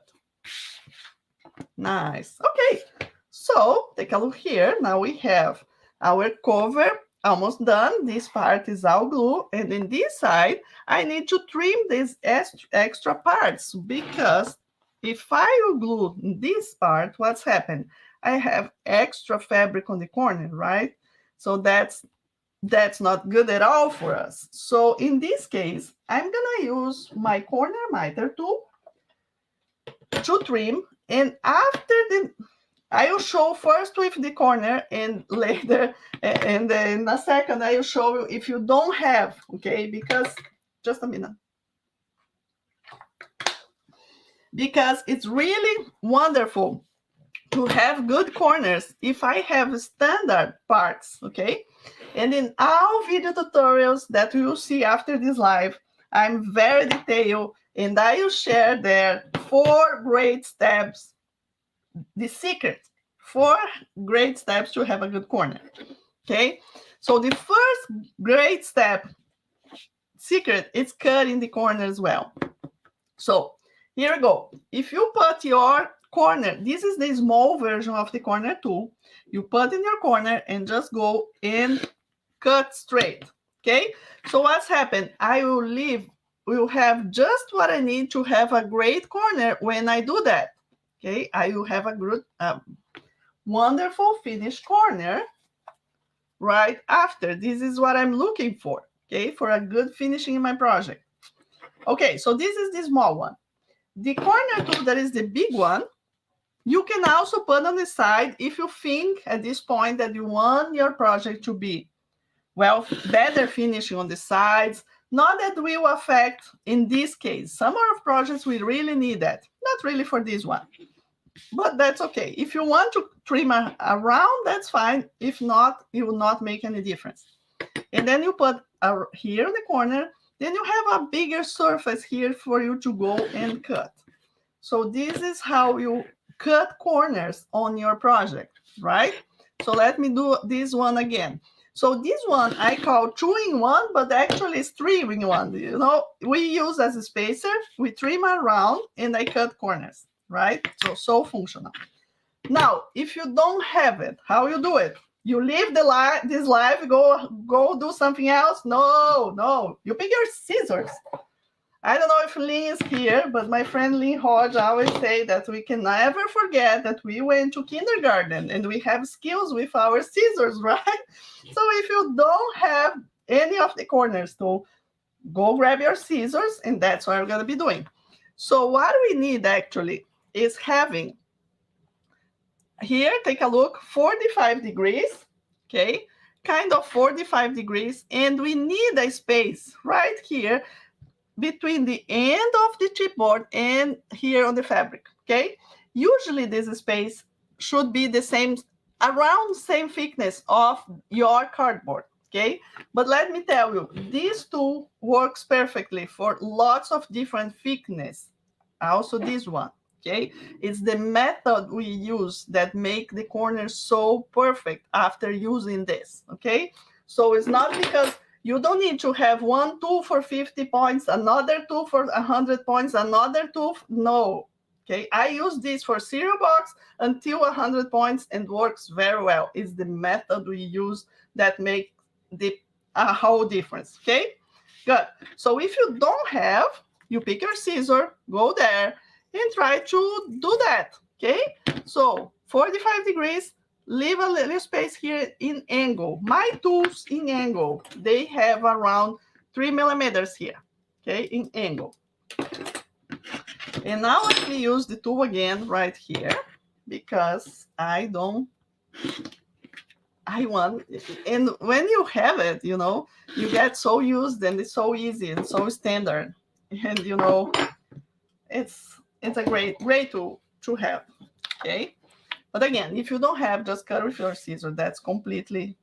Nice. Okay, so take a look here. Now we have our cover almost done. This part is all glue, and in this side I need to trim these extra parts, because if I glue this part, what's happened? I have extra fabric on the corner, right? So that's not good at all for us. So in this case, I'm gonna use my corner miter tool to trim, and I will show first with the corner, and later, and then in a second, I will show you if you don't have, okay? Because, just a minute. Because it's really wonderful to have good corners if I have standard parts, okay? And in all video tutorials that you will see after this live, I'm very detailed, and I will share there 4 great steps, the secret, 4 great steps to have a good corner, okay? So the first great step, secret, is cutting the corner as well. So here we go. If you put your corner, this is the small version of the corner tool. You put in your corner and just go and cut straight, okay? So what's happened? I will have just what I need to have a great corner when I do that, okay? I will have a good, wonderful finished corner right after. This is what I'm looking for, okay? For a good finishing in my project. Okay, so this is the small one. The corner tool, that is the big one, you can also put on the side if you think at this point that you want your project to be, well, better finishing on the sides. Not that will affect in this case. Some of our projects, we really need that. Not really for this one, but that's okay. If you want to trim around, that's fine. If not, it will not make any difference. And then you put here in the corner, then you have a bigger surface here for you to go and cut. So this is how you cut corners on your project, right? So let me do this one again. So this one I call 2-in-1, but actually it's 3-in-1. We use as a spacer, we trim around, and I cut corners, right? So functional. Now, if you don't have it, how you do it? You leave this live, go do something else? No. You pick your scissors. I don't know if Lynn is here, but my friend Lynn Hodge always say that we can never forget that we went to kindergarten and we have skills with our scissors, right? So if you don't have any of the corners, to go grab your scissors, and that's what we're going to be doing. So what we need actually is having here, take a look, 45 degrees, okay? Kind of 45 degrees, and we need a space right here between the end of the chipboard and here on the fabric, okay? Usually this space should be the same, around same thickness of your cardboard, okay? But let me tell you, this tool works perfectly for lots of different thickness. Also this one, okay? It's the method we use that make the corners so perfect after using this, okay? So it's not because you don't need to have one tool for 50 points, another tool for 100 points, another tool. No. Okay, I use this for cereal box until 100 points and works very well. It's the method we use that make the whole difference. Okay, good. So if you don't have, you pick your scissor, go there, and try to do that. Okay, so 45 degrees, leave a little space here in angle. My tools in angle, they have around 3 millimeters here, okay, in angle. And now let me use the tool again right here because I want, and when you have it, you know, you get so used and it's so easy and so standard. And, you know, it's a great tool to have, okay? But again, if you don't have, just cut with your scissors. That's completely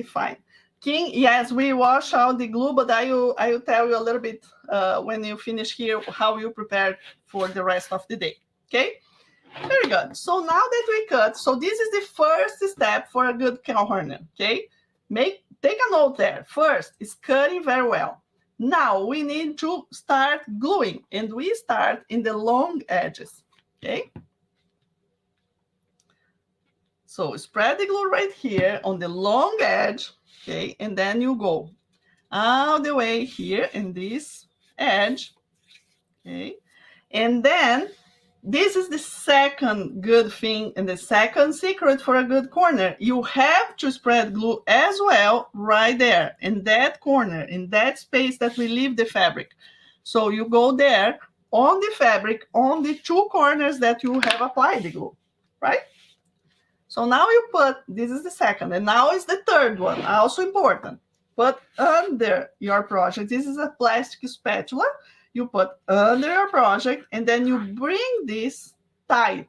fine. King, yes, we wash out the glue, but I will tell you a little bit when you finish here how you prepare for the rest of the day. Okay, very good. So now that we cut, so this is the first step for a good corner. Okay, take a note there. First is cutting very well. Now we need to start gluing, and we start in the long edges. Okay. So spread the glue right here on the long edge, okay? And then you go all the way here in this edge, okay? And then this is the second good thing and the second secret for a good corner. You have to spread glue as well right there in that corner, in that space that we leave the fabric. So you go there on the fabric, on the two corners that you have applied the glue, right? So now you put, this is the second, and now is the third one, also important. Put under your project, this is a plastic spatula, you put under your project, and then you bring this tight,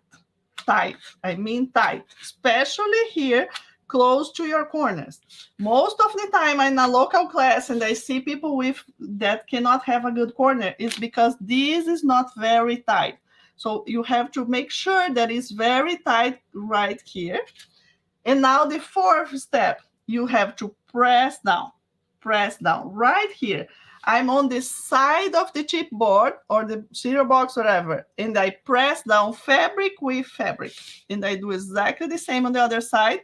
especially here, close to your corners. Most of the time in a local class, and I see people with that cannot have a good corner, is because this is not very tight. So you have to make sure that it's very tight right here. And now the fourth step, you have to press down right here. I'm on the side of the chipboard or the cereal box, whatever, and I press down fabric with fabric. And I do exactly the same on the other side,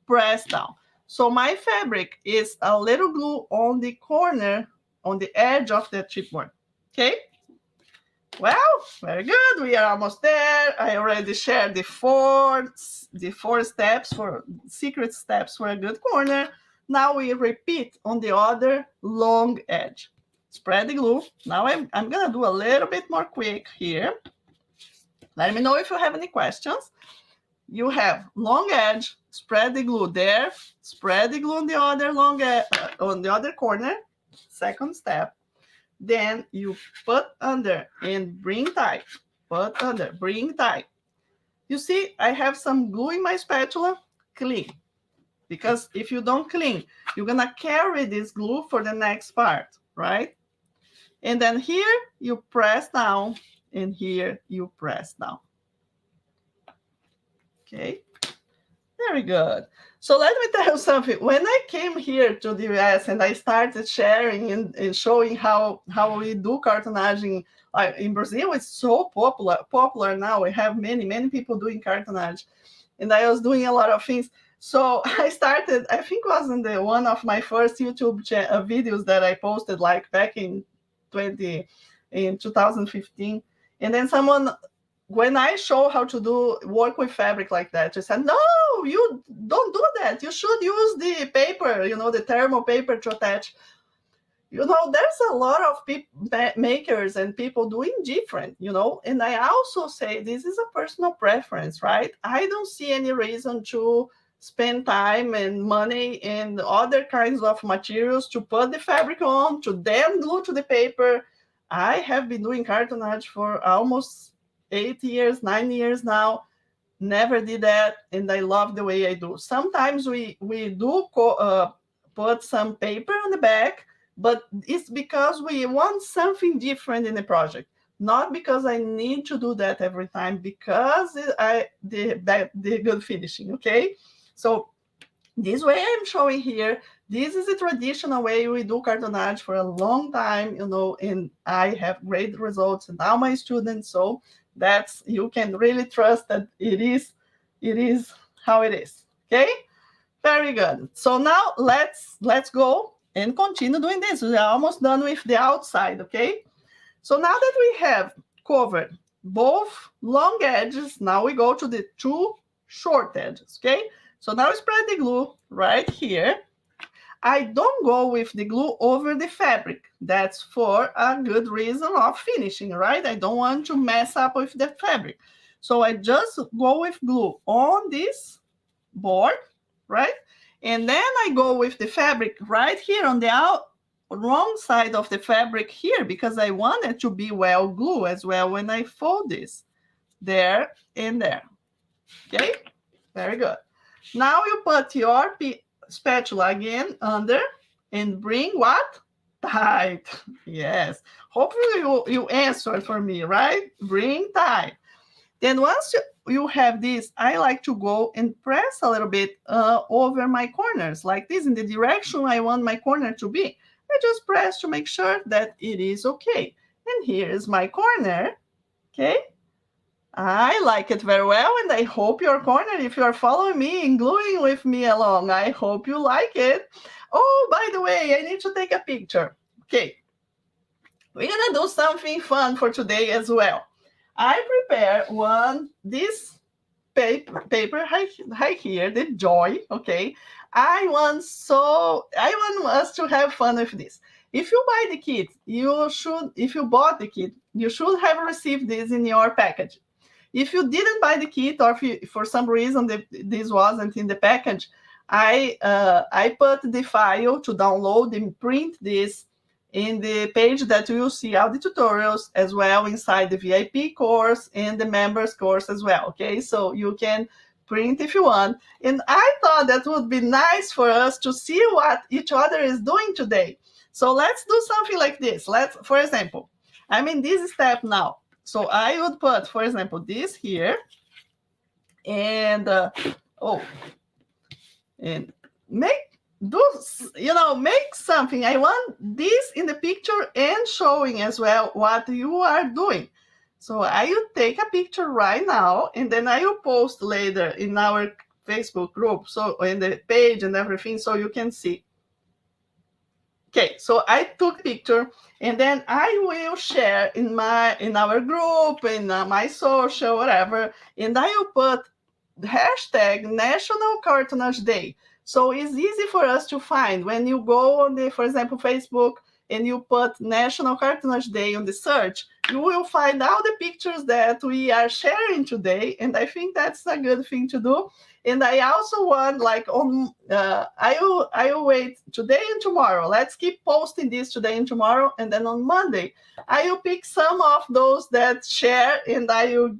press down. So my fabric is a little glue on the corner, on the edge of the chipboard, okay? Well, very good. We are almost there. I already shared the four steps for secret steps for a good corner. Now we repeat on the other long edge. Spread the glue. Now I'm gonna do a little bit more quick here. Let me know if you have any questions. You have long edge, spread the glue there, spread the glue on the other on the other corner. Second step. Then you put under and bring tight. Put under, bring tight. You see, I have some glue in my spatula. Clean. Because if you don't clean, you're going to carry this glue for the next part, right? And then here you press down, and here you press down. Okay. Very good. So let me tell you something. When I came here to the US and I started sharing and showing how we do cartonage in Brazil, it's so popular now. We have many people doing cartonage, and I was doing a lot of things. So I started, I think it was in one of my first YouTube videos that I posted like back in 2015, and then someone, when I show how to work with fabric like that, she said, no, you don't do that. You should use the paper, the thermal paper to attach. There's a lot of makers and people doing different, and I also say this is a personal preference, right? I don't see any reason to spend time and money and other kinds of materials to put the fabric on, to then glue to the paper. I have been doing Cartonnage for almost 8 years, 9 years now. Never did that, and I love the way I do. Sometimes we do put some paper on the back, but it's because we want something different in the project, not because I need to do that every time, because the good finishing. Okay, so this way I'm showing here, this is a traditional way we do cartonnage for a long time, and I have great results and all my students. So that's, you can really trust that it is how it is. Okay, very good. So now let's go and continue doing this. We are almost done with the outside. Okay, so now that we have covered both long edges, now we go to the two short edges. Okay, so now spread the glue right here. I don't go with the glue over the fabric. That's for a good reason of finishing, right? I don't want to mess up with the fabric. So I just go with glue on this board, right? And then I go with the fabric right here on the wrong side of the fabric here, because I want it to be well glue as well when I fold this. There and there. Okay, very good. Now you put your spatula again under and bring what? Tight. Yes. Hopefully you answered for me, right? Bring tight. Then once you have this, I like to go and press a little bit over my corners, like this, in the direction I want my corner to be. I just press to make sure that it is okay. And here is my corner. Okay. I like it very well, and I hope your corner, if you're following me and gluing with me along, I hope you like it. Oh, by the way, I need to take a picture. Okay, we're gonna do something fun for today as well. I prepare this paper right here, the joy. Okay, I want us to have fun with this. If you buy the kit, if you bought the kit, you should have received this in your package. If you didn't buy the kit, or if for some reason this wasn't in the package, I put the file to download and print this in the page that you will see all the tutorials as well inside the VIP course and the members course as well. Okay, so you can print if you want. And I thought that would be nice for us to see what each other is doing today. So let's do something like this. For example, I'm in this step now. So I would put, for example, this here, and and make something. I want this in the picture and showing as well what you are doing. So I will take a picture right now, and then I will post later in our Facebook group, so in the page and everything, so you can see. Okay, so I took a picture, and then I will share in our group, in my social, whatever, and I will put hashtag National Cartoonage Day. So it's easy for us to find when you go on for example, Facebook, and you put National Cartoonage Day on the search, you will find all the pictures that we are sharing today, and I think that's a good thing to do. And I also want, like, I will wait today and tomorrow. Let's keep posting this today and tomorrow, and then on Monday, I will pick some of those that share, and I will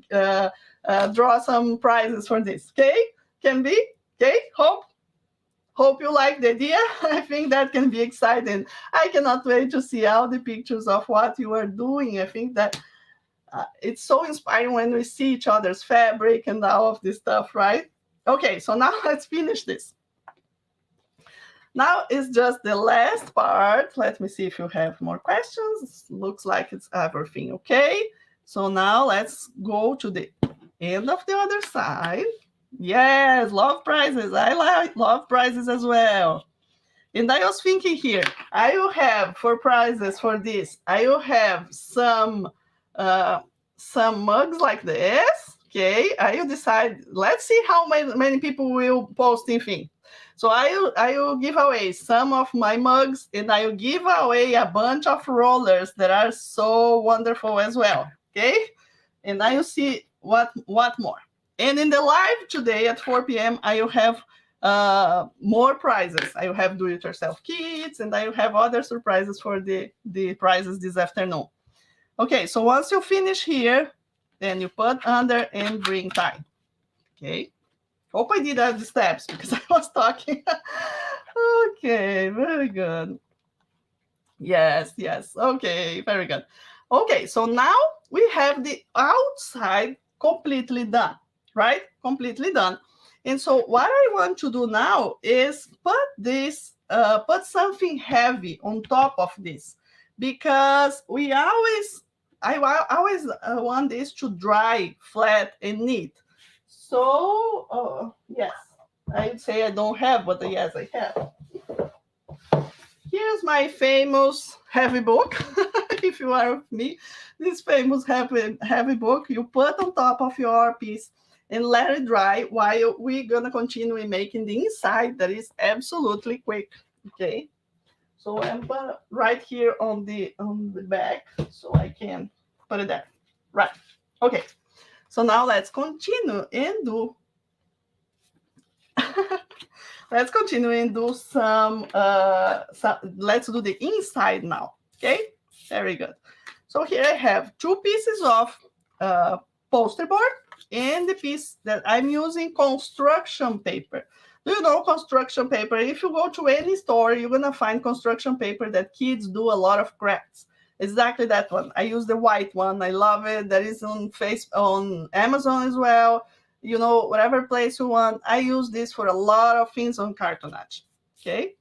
draw some prizes for this. Okay, can be. Okay, hope you like the idea. I think that can be exciting. I cannot wait to see all the pictures of what you are doing. I think that it's so inspiring when we see each other's fabric and all of this stuff, right? Okay, so now let's finish this. Now it's just the last part. Let me see if you have more questions. Looks like it's everything okay. So now let's go to the end of the other side. Yes, love prizes. I love prizes as well. And I was thinking here, I will have for prizes for this, I will have some mugs like this. Okay, I will decide. Let's see how many people will post in thing. So I will give away some of my mugs, and I will give away a bunch of rollers that are so wonderful as well. Okay, and I will see what more. And in the live today at 4 p.m., I will have more prizes. I will have do-it-yourself kits, and I will have other surprises for the prizes this afternoon. Okay, so once you finish here, then you put under and bring tight. Okay. Hope I did all the steps because I was talking. Okay, very good. Yes, yes. Okay, very good. Okay, so now we have the outside completely done, right? Completely done. And so what I want to do now is put something heavy on top of this, because I always want this to dry flat and neat. So, yes, I'd say I don't have, but yes, I have. Here's my famous heavy book. If you are with me, this famous heavy book you put on top of your piece and let it dry while we're gonna continue making the inside that is absolutely quick. Okay. So I'm put right here on the back so I can put it there. Right. Okay. So now let's continue and do let's continue and do let's do the inside now. Okay, very good. So here I have two pieces of poster board and the piece that I'm using construction paper. Do you know construction paper? If you go to any store, you're gonna find construction paper that kids do a lot of crafts. Exactly that one. I use the white one. I love it. That is on Amazon as well. You know, whatever place you want. I use this for a lot of things on Cartonnage. Okay.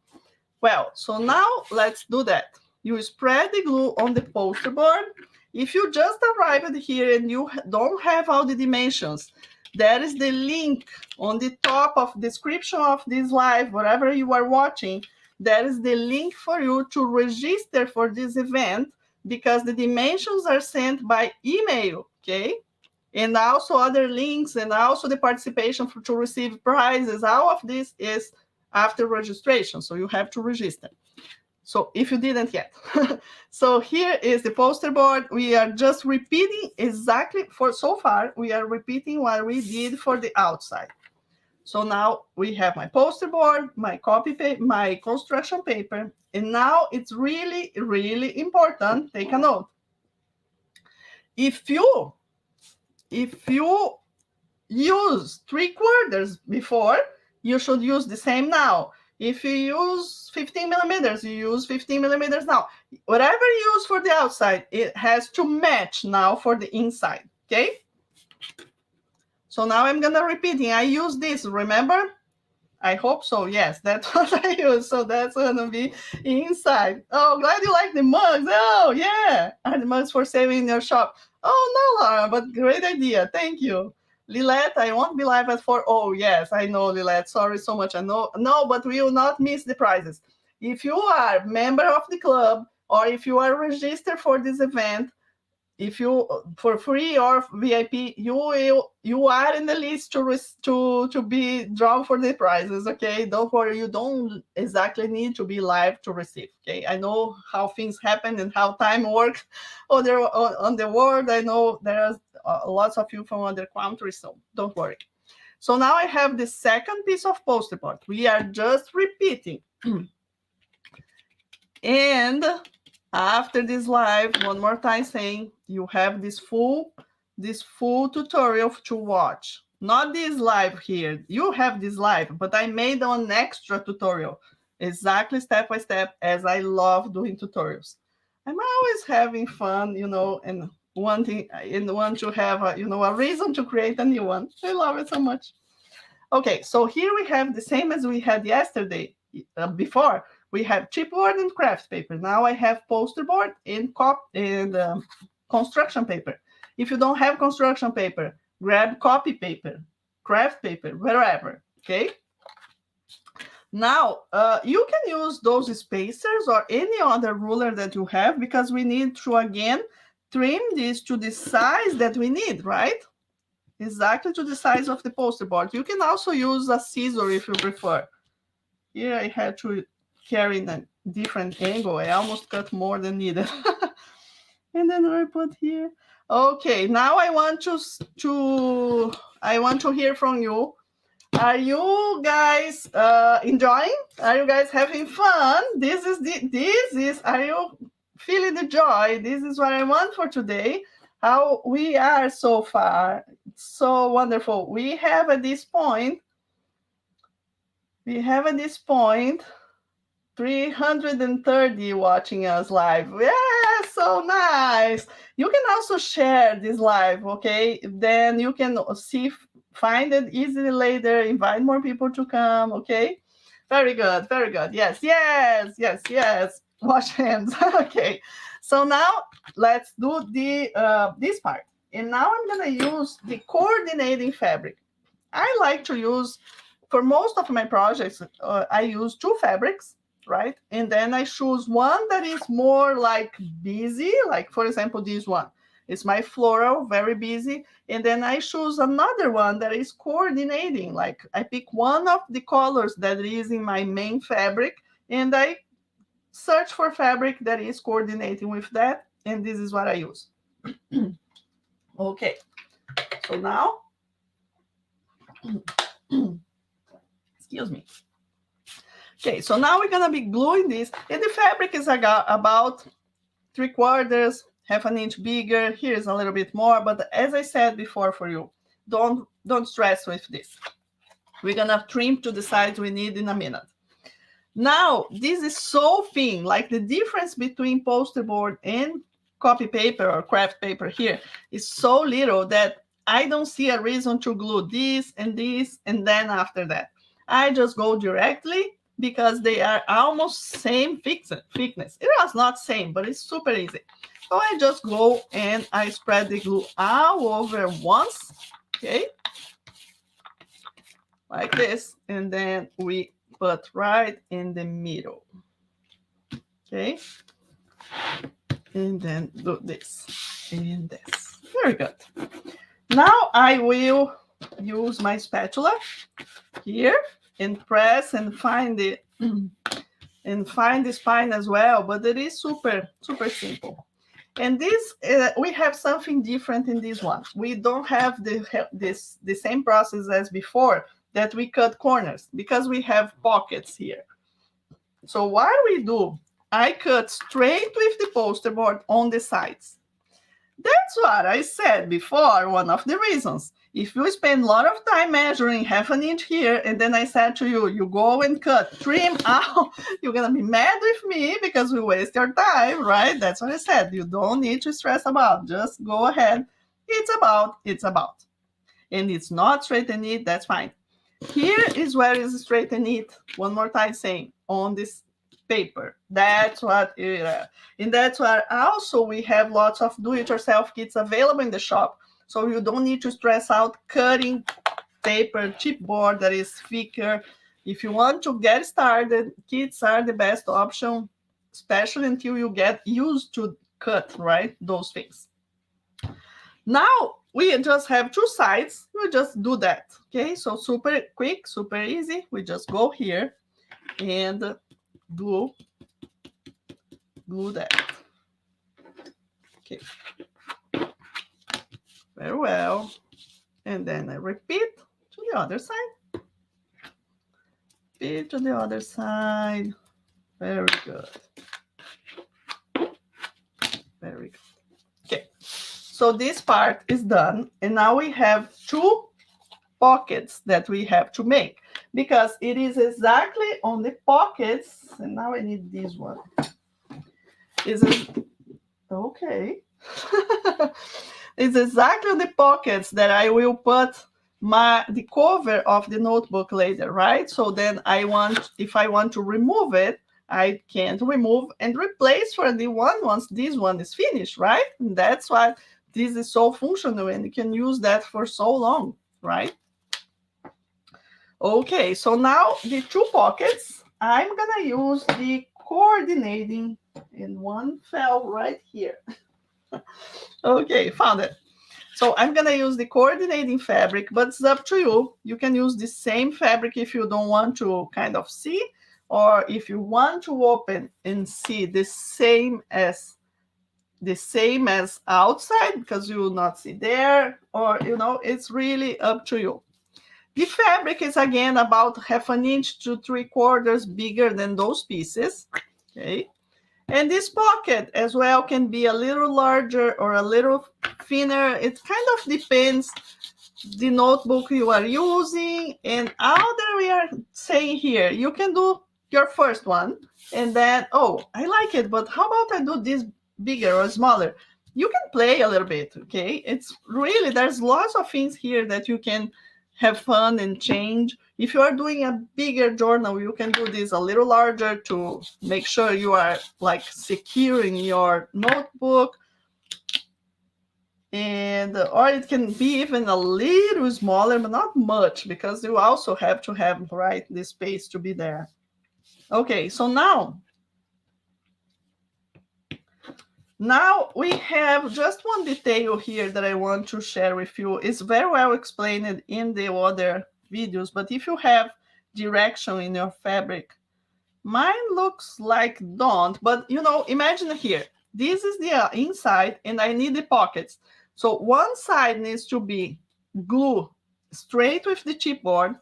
Well, so now let's do that. You spread the glue on the poster board. If you just arrived here and you don't have all the dimensions, there is the link on the top of description of this live, whatever you are watching. There is the link for you to register for this event, because the dimensions are sent by email, okay? And also other links and also the participation to receive prizes. All of this is after registration, so you have to register. So if you didn't yet. So here is the poster board. We are just repeating exactly so far, we are repeating what we did for the outside. So now we have my poster board, my copy paper, my construction paper, and now it's really, really important. Take a note. If you use 3/4 before, you should use the same now. If you use 15 millimeters, you use 15 millimeters now. Whatever you use for the outside, it has to match now for the inside, okay? So now I'm gonna repeating. I use this, remember? I hope so, yes, that's what I use. So that's gonna be inside. Oh, glad you like the mugs. Oh, yeah, are the mugs for saving in your shop? Oh, no, Laura, but great idea, thank you. Lilette, I won't be live at 4. Oh, yes, I know, Lilette. Sorry so much. I know. No, but we will not miss the prizes. If you are a member of the club or if you are registered for this event, if you for free or VIP, you are in the list to be drawn for the prizes. Okay, don't worry, you don't exactly need to be live to receive. Okay, I know how things happen and how time works on the world. I know there are lots of you from other countries, so don't worry. So now I have the second piece of poster board. We are just repeating. And after this live, one more time saying you have this full tutorial to watch. Not this live here. You have this live, but I made an extra tutorial, exactly step by step, as I love doing tutorials. I'm always having fun, you know, and want to have a reason to create a new one. I love it so much. Okay, so here we have the same as we had yesterday before. We have chipboard and craft paper. Now I have poster board and construction paper. If you don't have construction paper, grab copy paper, craft paper, wherever, okay? Now, you can use those spacers or any other ruler that you have, because we need to, again, trim this to the size that we need, right? Exactly to the size of the poster board. You can also use a scissor if you prefer. Here I had to carry in a different angle. I almost cut more than needed. And then I put here. Okay, now I want to hear from you. Are you guys enjoying? Are you guys having fun? Are you feeling the joy. This is what I want for today. How we are so far. It's so wonderful. We have at this point 330 watching us live. Yeah, so nice. You can also share this live, okay? Then you can find it easily later, invite more people to come, okay? Very good, very good. Yes, yes, yes, yes. Wash hands. Okay. So now let's do this part. And now I'm gonna use the coordinating fabric. I like to use, for most of my projects, I use two fabrics, right? And then I choose one that is more like busy, like for example, this one. It's my floral, very busy. And then I choose another one that is coordinating. Like I pick one of the colors that is in my main fabric, and I search for fabric that is coordinating with that. And this is what I use. Okay, so now, excuse me. Okay, so now we're gonna be gluing this, and the fabric is about 3/4, half an inch bigger. Here's a little bit more, but as I said before for you, don't stress with this. We're gonna trim to the size we need in a minute. Now, this is so thin, like the difference between poster board and copy paper or craft paper here is so little that I don't see a reason to glue this, and then after that. I just go directly because they are almost same thickness. It is not same, but it's super easy. So I just go and I spread the glue all over once, okay? Like this, and then we put right in the middle, okay? And then do this and this. Very good. Now I will use my spatula here and press and find the spine as well, but it is super simple. And this we have something different in this one. We don't have the same process as before, that we cut corners, because we have pockets here. So what we do, I cut straight with the poster board on the sides. That's what I said before, one of the reasons. If you spend a lot of time measuring half an inch here, and then I said to you, you go and cut, trim out, you're going to be mad with me because we waste your time, right? That's what I said. You don't need to stress about. Just go ahead. It's about. And it's not straight and neat, that's fine. Here is where is straight and neat. One more time saying, on this paper. That's what it is. And that's why also we have lots of do-it-yourself kits available in the shop. So you don't need to stress out cutting paper, chipboard that is thicker. If you want to get started, kits are the best option, especially until you get used to cut, right? Those things. Now we just have two sides. We just do that. Okay, so super quick, super easy. We just go here and glue that. Okay, very well. And then I repeat to the other side. Repeat to the other side. Very good. Very good. Okay, so this part is done, and now we have two pockets that we have to make, because it is exactly on the pockets, and now I need this one. Okay. It's exactly on the pockets that I will put the cover of the notebook later, right? So then if I want to remove it, I can't remove and replace for the one once this one is finished, right? And that's why this is so functional, and you can use that for so long, right? Okay, so now the two pockets, I'm gonna use the coordinating, and one fell right here. Okay, found it. So I'm gonna use the coordinating fabric, but it's up to you. You can use the same fabric if you don't want to kind of see, or if you want to open and see the same as outside, because you will not see there, or it's really up to you. The fabric is again about half an inch to 3/4 bigger than those pieces, okay? And this pocket as well can be a little larger or a little thinner. It kind of depends the notebook you are using. And all that we are saying here, you can do your first one and then, oh, I like it, but how about I do this bigger or smaller? You can play a little bit, okay? It's really, there's lots of things here that you can have fun and change. If you are doing a bigger journal, you can do this a little larger to make sure you are like securing your notebook. And or it can be even a little smaller, but not much, because you also have to have, right, the space to be there. Okay, so now we have just one detail here that I want to share with you. It's very well explained in the other videos, but if you have direction in your fabric, mine looks like don't, but you know, imagine here, this is the inside and I need the pockets. So one side needs to be glue straight with the chipboard,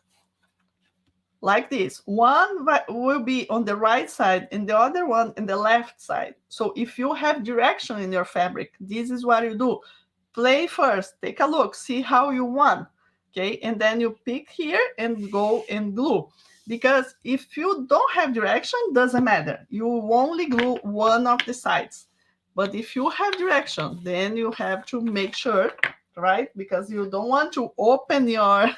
like this. One will be on the right side and the other one in the left side. So if you have direction in your fabric, this is what you do. Play first, take a look, see how you want, okay? And then you pick here and go and glue. Because if you don't have direction, doesn't matter. You only glue one of the sides. But if you have direction, then you have to make sure, right? Because you don't want to open your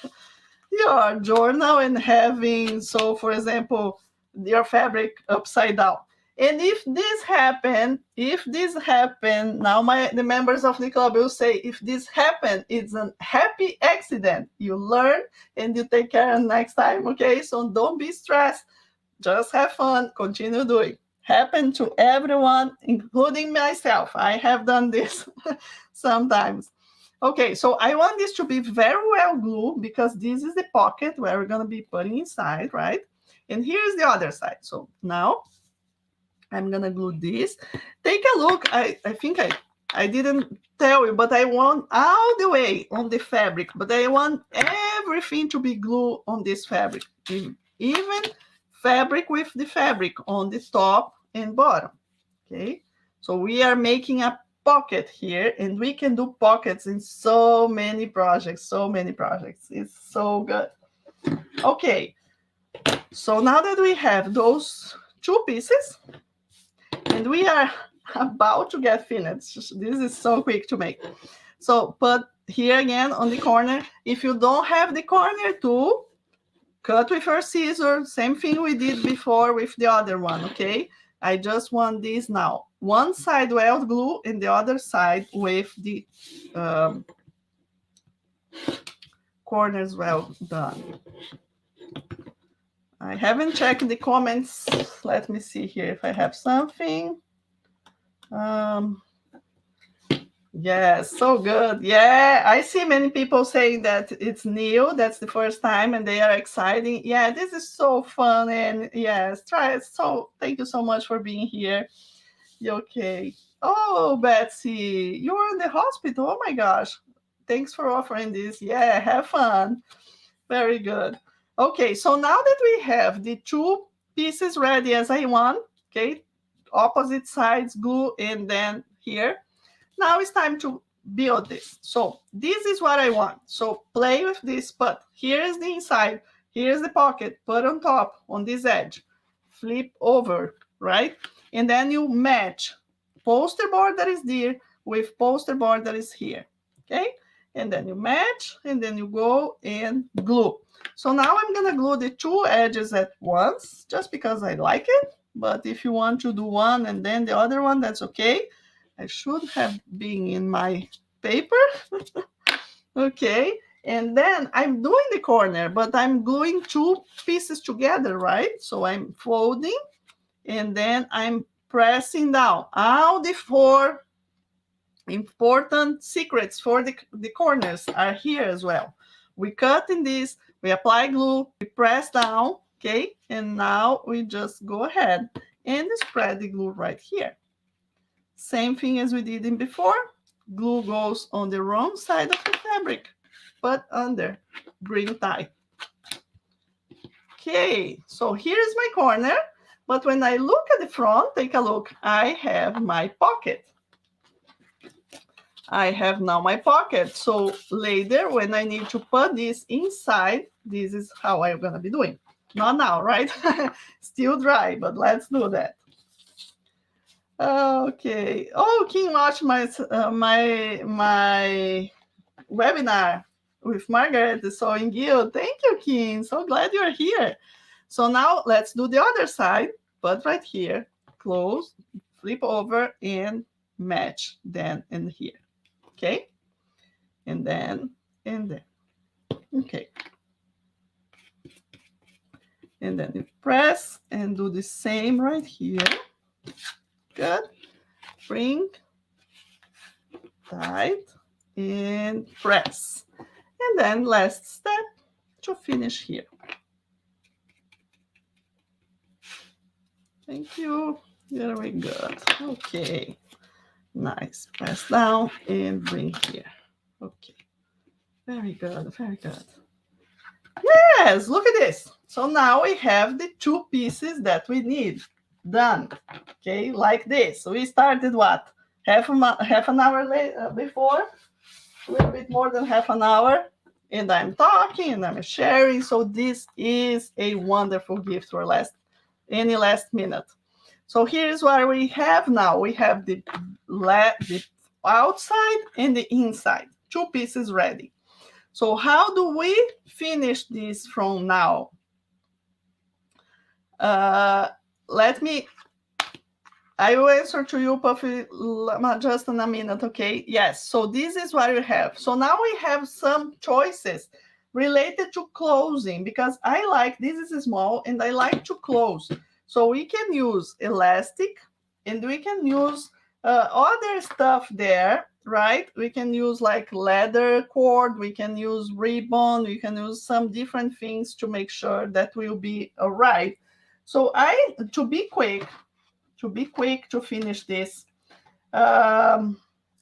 journal and having, so for example, your fabric upside down. And if this happen, now the members of the club will say, if this happen, it's a happy accident. You learn and you take care next time, okay? So don't be stressed. Just have fun, continue doing. Happen to everyone, including myself. I have done this sometimes. Okay, so I want this to be very well glued because this is the pocket where we're gonna be putting inside, right? And here's the other side. So now I'm gonna glue this. Take a look. I think I didn't tell you, but I want all the way on the fabric, but I want everything to be glued on this fabric, even fabric with the fabric on the top and bottom, okay? So we are making a pocket here, and we can do pockets in so many projects. It's so good. Okay, so now that we have those two pieces, and we are about to get finished. This is so quick to make. So put here again on the corner. If you don't have the corner tool, cut with your scissors. Same thing we did before with the other one, okay? I just want this now. One side weld glue and the other side with the corners well done. I haven't checked the comments. Let me see here if I have something. Yes, so good. Yeah, I see many people saying that it's new. That's the first time and they are excited. Yeah, this is so fun. And yes, try it. So thank you so much for being here. Okay. Oh, Betsy, you're in the hospital. Oh my gosh. Thanks for offering this. Yeah, have fun. Very good. Okay, so now that we have the two pieces ready as I want, okay, opposite sides glue and then here. Now it's time to build this. So this is what I want. So play with this, but here is the inside, here's the pocket, put on top on this edge, flip over, right? And then you match poster board that is there with poster board that is here, okay? And then you match and then you go and glue. So now I'm gonna glue the two edges at once just because I like it. But if you want to do one and then the other one, that's okay. I should have been in my paper. Okay, and then I'm doing the corner, but I'm gluing two pieces together, right? So I'm folding and then I'm pressing down. All the four important secrets for the corners are here as well. We cut in this, we apply glue, we press down, okay? And now we just go ahead and spread the glue right here. Same thing as we did in before. Glue goes on the wrong side of the fabric, but under, bring tight. Okay, so here's my corner. But when I look at the front, take a look, I have my pocket. I have now my pocket. So later, when I need to put this inside, this is how I'm gonna be doing. Not now, right? Still dry, but let's do that. Okay. Oh, Kim watched my webinar with Margaret. So in Guild. Thank you, Kim. So glad you're here. So now let's do the other side. Put right here, close, flip over, and match. Then and here. Okay. And then. Okay. And then you press and do the same right here. Good. Bring, tight, and press. And then last step to finish here. Thank you. Very good. Okay. Nice. Press down and bring here. Okay. Very good. Very good. Yes, look at this. So now we have the two pieces that we need done. Okay, like this. We started what? Half an hour before, a little bit more than half an hour, and I'm talking and I'm sharing. So this is a wonderful gift for any last minute. So here's what we have now. We have the outside and the inside, two pieces ready. So how do we finish this from now? I will answer to you, Puffy, just in a minute, okay? Yes, so this is what we have. So now we have some choices related to closing, because I like, this is small, and I like to close. So we can use elastic, and we can use other stuff there, right? We can use like leather cord, we can use ribbon, we can use some different things to make sure that will be all right. So to be quick to finish this,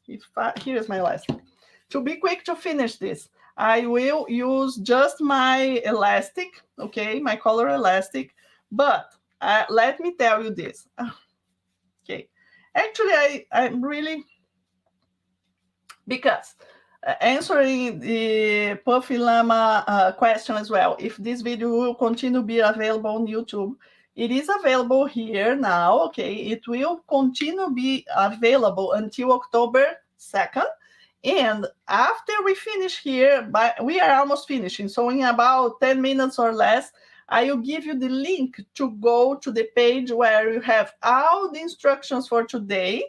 here's my lesson. To be quick to finish this, I will use just my elastic, okay, my color elastic, but let me tell you this. Okay, actually, I'm really, because answering the Puffy Llama question as well, if this video will continue to be available on YouTube, it is available here now, okay? It will continue to be available until October 2nd. And after we finish here, we are almost finishing. So in about 10 minutes or less, I will give you the link to go to the page where you have all the instructions for today,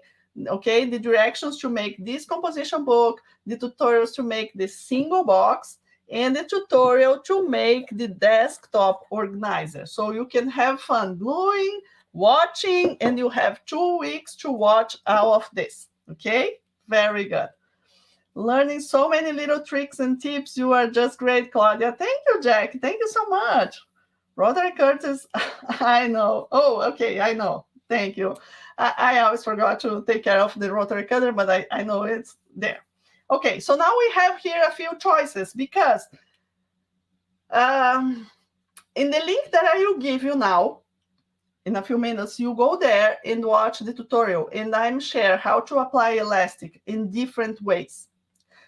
okay? The directions to make this composition book, the tutorials to make the single box, and the tutorial to make the desktop organizer. So you can have fun gluing, watching, and you have 2 weeks to watch all of this, okay? Very good. Learning so many little tricks and tips. You are just great, Claudia. Thank you, Jack. Thank you so much. Rotary Curtis, I know. Oh, okay, I know. Thank you. I always forgot to take care of the rotary cutter, but I know it's there. Okay, so now we have here a few choices, because in the link that I will give you now, in a few minutes, you go there and watch the tutorial, and I'm share how to apply elastic in different ways.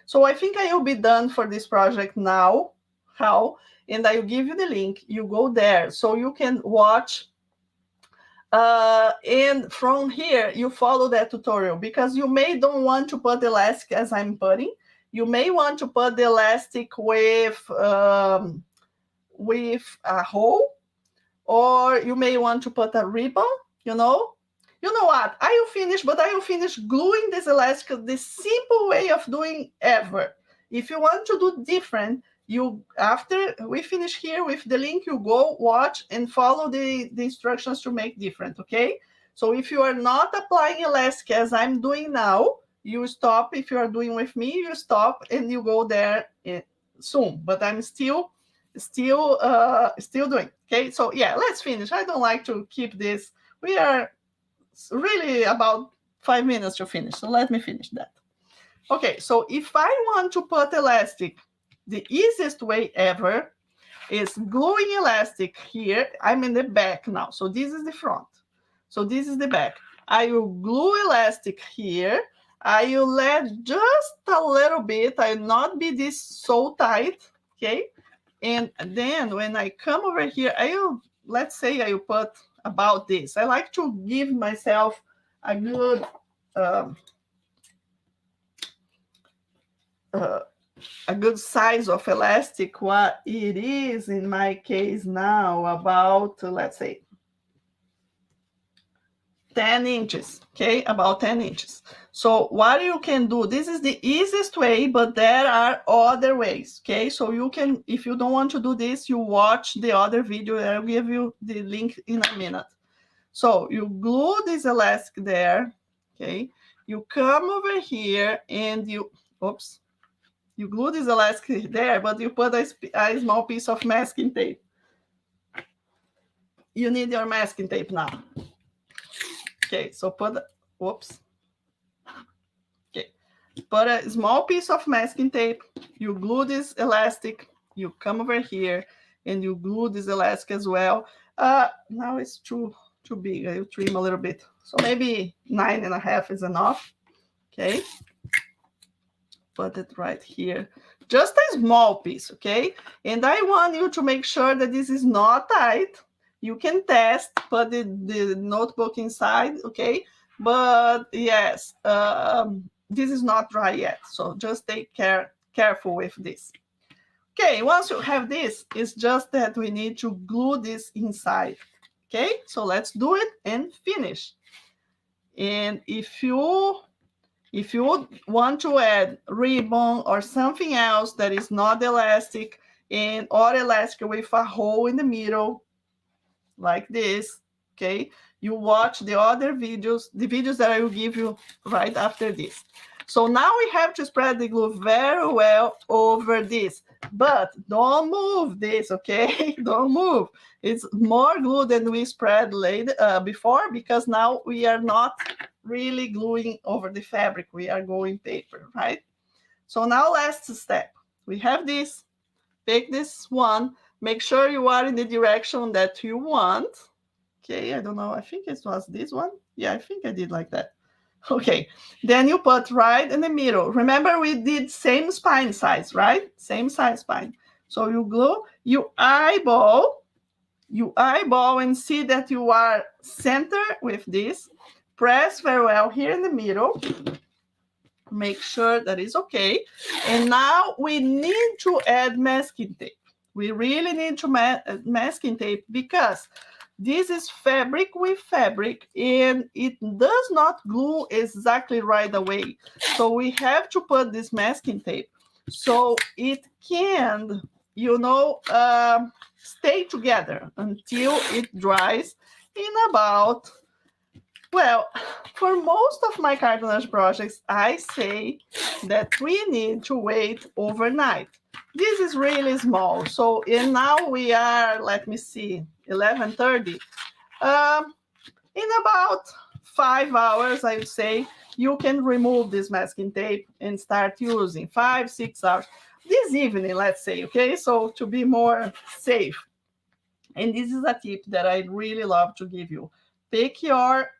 So I think I will be done for this project now, how, and I will give you the link. You go there so you can watch, and from here you follow that tutorial, because you may don't want to put elastic as I'm putting. You may want to put the elastic with a hole, or you may want to put a ribbon, you know what, I will finish, but I will finish gluing this elastic the simple way of doing ever. If you want to do different, after we finish here with the link, you go watch and follow the instructions to make different, okay? So if you are not applying elastic as I'm doing now, you stop. If you are doing with me, you stop and you go there soon. But I'm still doing, okay? So yeah, let's finish. I don't like to keep this. We are really about 5 minutes to finish, so let me finish that. Okay, so if I want to put elastic, the easiest way ever, is gluing elastic here. I'm in the back now, so this is the front. So this is the back. I will glue elastic here. I will let just a little bit. I will not be this so tight, okay? And then when I come over here, I will, let's say I will put about this. I like to give myself a good a good size of elastic. What it is in my case now, about, let's say, 10 inches, okay, about 10 inches. So what you can do, this is the easiest way, but there are other ways, okay? So you can, if you don't want to do this, you watch the other video. I'll give you the link in a minute. So you glue this elastic there, okay? You come over here and you, oops, you glue this elastic there, but you put a small piece of masking tape. You need your masking tape now. Okay, so put, whoops. Okay, put a small piece of masking tape. You glue this elastic. You come over here and you glue this elastic as well. Now it's too big. I'll trim a little bit. So maybe 9.5 is enough. Okay. Put it right here. Just a small piece, okay? And I want you to make sure that this is not tight. You can test, put the notebook inside, okay? But yes, this is not dry yet. So just take careful with this. Okay, once you have this, it's just that we need to glue this inside. Okay, so let's do it and finish. And if you want to add ribbon or something else that is not elastic, and or elastic with a hole in the middle, like this, okay, you watch the other videos, the videos that I will give you right after this. So now we have to spread the glue very well over this, but don't move this, okay? Don't move. It's more glue than we spread later before, because now we are not really gluing over the fabric. We are going paper, right? So now last step. We have this. Pick this one. Make sure you are in the direction that you want. Okay, I don't know. I think it was this one. Yeah, I think I did like that. Okay, then you put right in the middle. Remember, we did same spine size, right? Same size spine. So you glue, you eyeball and see that you are center with this. Press very well here in the middle. Make sure that is okay. And now we need to add masking tape. We really need to masking tape, because this is fabric with fabric and it does not glue exactly right away. So we have to put this masking tape so it can, stay together until it dries in about, well, for most of my cartonnage projects, I say that we need to wait overnight. This is really small. So, and now we are, let me see, 11:30. In about 5 hours, I would say, you can remove this masking tape and start using 5, 6 hours. This evening, let's say, okay? So to be more safe. And this is a tip that I really love to give you. Pick your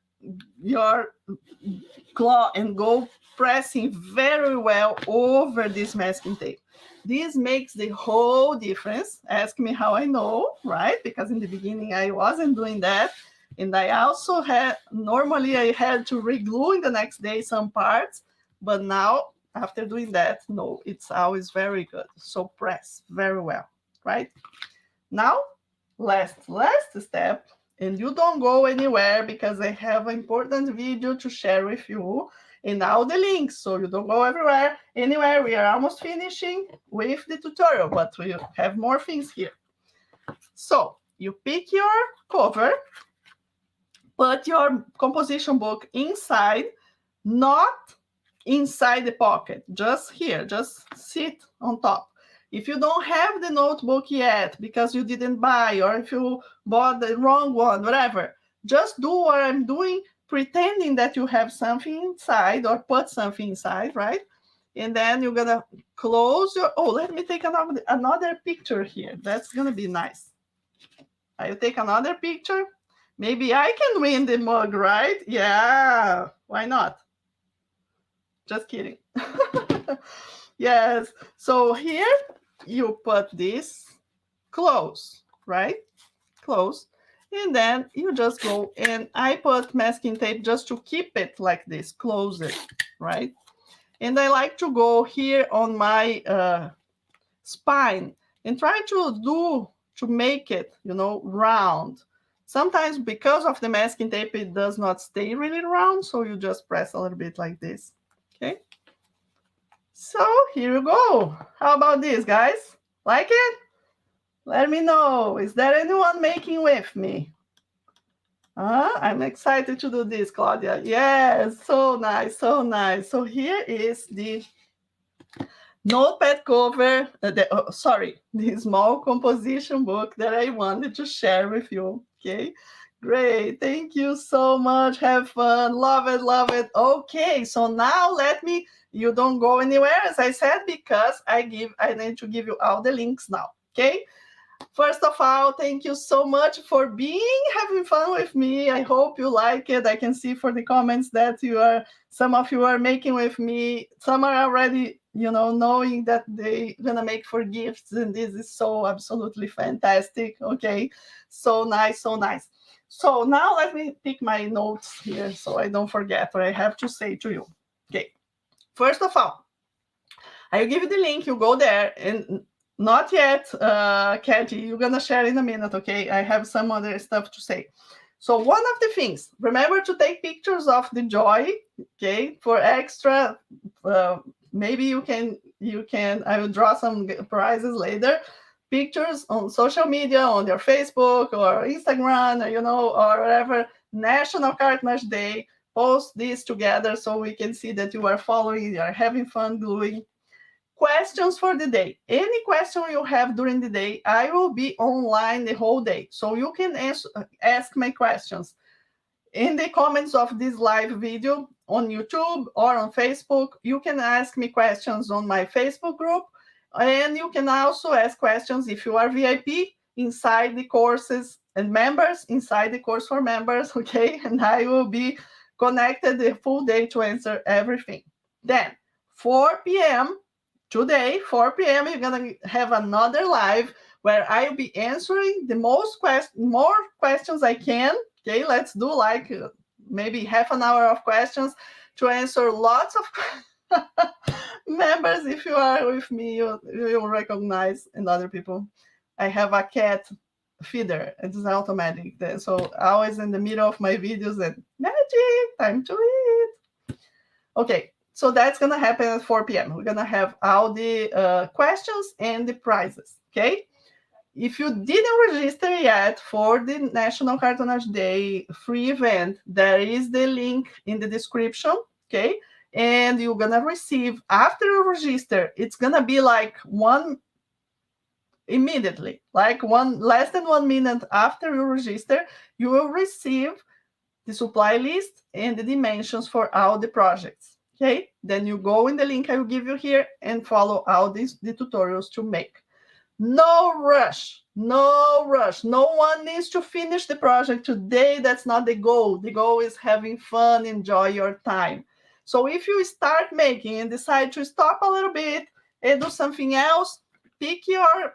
claw and go pressing very well over this masking tape. This makes the whole difference. Ask me how I know, right? Because in the beginning I wasn't doing that. And I also normally I had to re-glue in the next day some parts, but now after doing that, no, it's always very good. So press very well, right? Now, last step, and you don't go anywhere because I have an important video to share with you and all the links, so you don't go anywhere. We are almost finishing with the tutorial, but we have more things here. So you pick your cover, put your composition book inside, not inside the pocket, just here, just sit on top. If you don't have the notebook yet because you didn't buy, or if you bought the wrong one, whatever, just do what I'm doing, pretending that you have something inside or put something inside, right? And then you're gonna close your, oh, let me take another picture here. That's gonna be nice. I'll take another picture. Maybe I can win the mug, right? Yeah, why not? Just kidding. Yes, so here you put this close, right? Close. And then you just go, and I put masking tape just to keep it like this, close it, right? And I like to go here on my spine and try to make it, round. Sometimes because of the masking tape, it does not stay really round, so you just press a little bit like this, okay? So here you go. How about this, guys? Like it? Let me know. Is there anyone making with me? I'm excited to do this, Claudia. Yes, so nice, so nice. So here is the notepad cover, the small composition book that I wanted to share with you, okay? Great, thank you so much. Have fun, love it, love it. Okay, so now you don't go anywhere, as I said, because I need to give you all the links now, okay? First of all, thank you so much for having fun with me. I hope you like it. I can see for the comments that some of you are making with me. Some are already, knowing that they're gonna make for gifts, and this is so absolutely fantastic. Okay, so nice, so nice. So now let me pick my notes here so I don't forget what I have to say to you. Okay, first of all, I'll give you the link. You go there, and not yet, Katie. You're gonna share in a minute, okay? I have some other stuff to say. So one of the things, remember to take pictures of the joy, okay? For extra, maybe you can. I will draw some prizes later. Pictures on social media, on your Facebook or Instagram, or whatever. National Cartonnage Day. Post this together so we can see that you are following, you are having fun gluing. Questions for the day. Any question you have during the day, I will be online the whole day. So you can ask my questions in the comments of this live video on YouTube or on Facebook. You can ask me questions on my Facebook group. And you can also ask questions if you are VIP inside the courses, and members inside the course for members, okay? And I will be connected the full day to answer everything. Then 4 p.m. today, 4 p.m., you're going to have another live where I'll be answering the more questions I can. Okay, let's do like maybe half an hour of questions to answer lots of members. If you are with me, you'll recognize, and other people. I have a cat feeder. It's automatic. So always in the middle of my videos, and magic, time to eat. Okay, so that's going to happen at 4 p.m. We're going to have all the questions and the prizes, okay? If you didn't register yet for the National Cartonnage Day free event, there is the link in the description, okay? And you're going to receive, after you register, it's going to be like immediately, like less than 1 minute after you register, you will receive the supply list and the dimensions for all the projects. Okay, then you go in the link I will give you here and follow all the tutorials to make. No rush, no rush. No one needs to finish the project today. That's not the goal. The goal is having fun, enjoy your time. So if you start making and decide to stop a little bit and do something else, pick your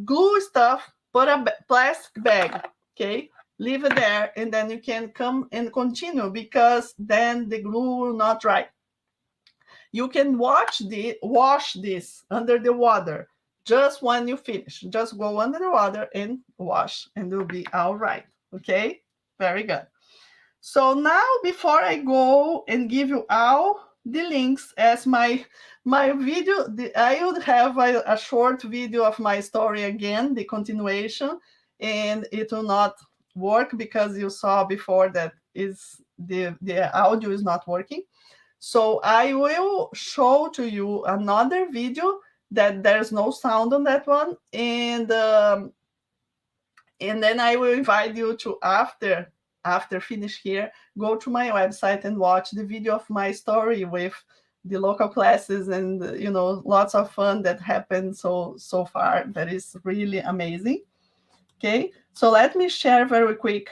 glue stuff, put a plastic bag, okay? Leave it there, and then you can come and continue, because then the glue will not dry. You can wash this under the water just when you finish. Just go under the water and wash, and it'll be all right. Okay, very good. So now, before I go and give you all the links as my video, I would have a short video of my story again, the continuation, and it will not work because you saw before that is the audio is not working. So I will show to you another video that there's no sound on that one, and then I will invite you to, after finish here, go to my website and watch the video of my story with the local classes, and lots of fun that happened so far. That is really amazing. Okay, so let me share very quick.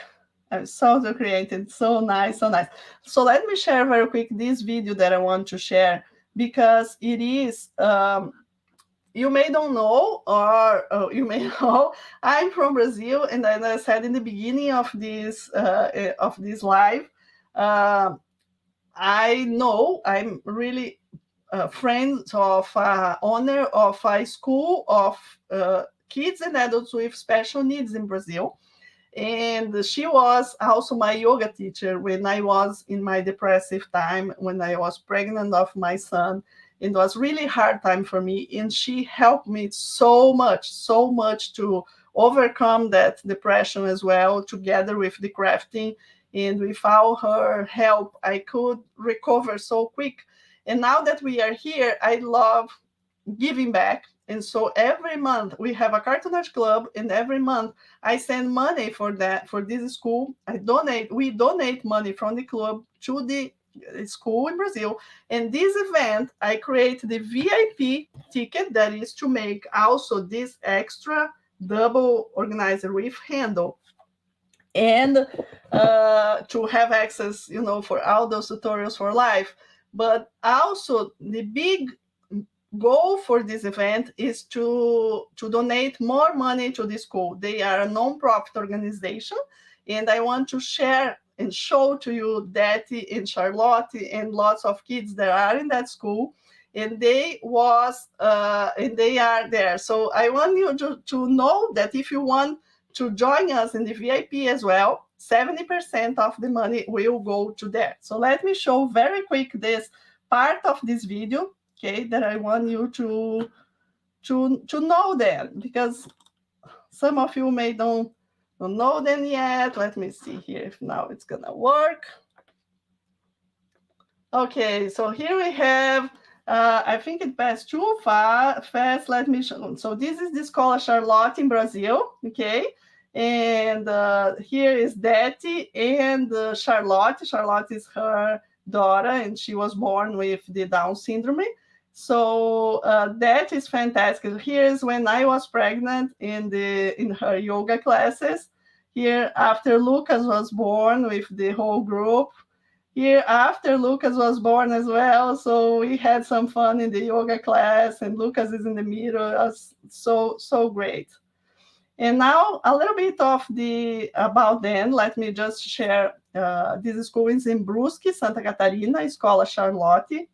I'm so created, so nice, so nice. So let me share very quick this video that I want to share, because it is you may don't know, or you may know, I'm from Brazil, and as I said in the beginning of this live, uh, I know I'm really friends of owner of a school of kids and adults with special needs in Brazil. And she was also my yoga teacher when I was in my depressive time, when I was pregnant of my son. It was really hard time for me, and she helped me so much to overcome that depression as well, together with the crafting. And without her help, I could recover so quick. And now that we are here, I love giving back. And so every month we have a Cartonnage club, and every month I send money for this school. We donate money from the club to the school in Brazil. And this event, I create the VIP ticket, that is to make also this extra double organizer with handle, and to have access, for all those tutorials for life. But also the big goal for this event is to donate more money to the school. They are a non-profit organization, and I want to share and show to you Daddy and Charlotte and lots of kids that are in that school, and they are there. So I want you to know that if you want to join us in the VIP as well, 70% of the money will go to that. So let me show very quick this part of this video, okay, that I want you to know them, because some of you may don't know them yet. Let me see here if now it's gonna work. Okay, so here we have, I think it passed too fast. Let me show. So this is the Escola Charlotte in Brazil, okay? And here is Betty and Charlotte. Charlotte is her daughter, and she was born with the Down syndrome. So that is fantastic. Here's when I was pregnant in her yoga classes. Here after Lucas was born with the whole group. Here after Lucas was born as well. So we had some fun in the yoga class, and Lucas is in the middle. It was so great. And now a little bit of about them. Let me just share. This school is in Brusque, Santa Catarina, Escola Charlotte.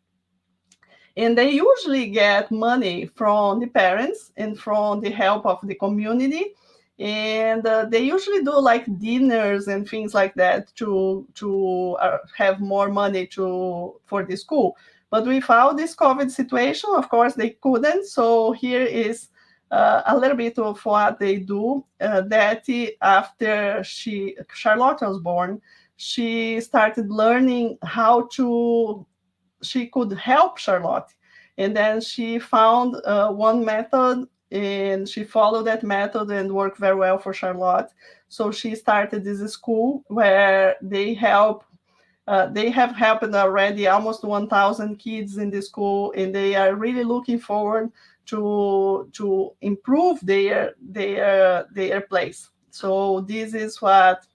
And they usually get money from the parents and from the help of the community. And they usually do like dinners and things like that to have more money for the school. But without this COVID situation, of course, they couldn't. So here is a little bit of what they do. That after Charlotte was born, she started learning how she could help Charlotte. And then she found one method, and she followed that method and worked very well for Charlotte. So she started this school where they have helped already almost 1,000 kids in the school, and they are really looking forward to improve their place. So this is what,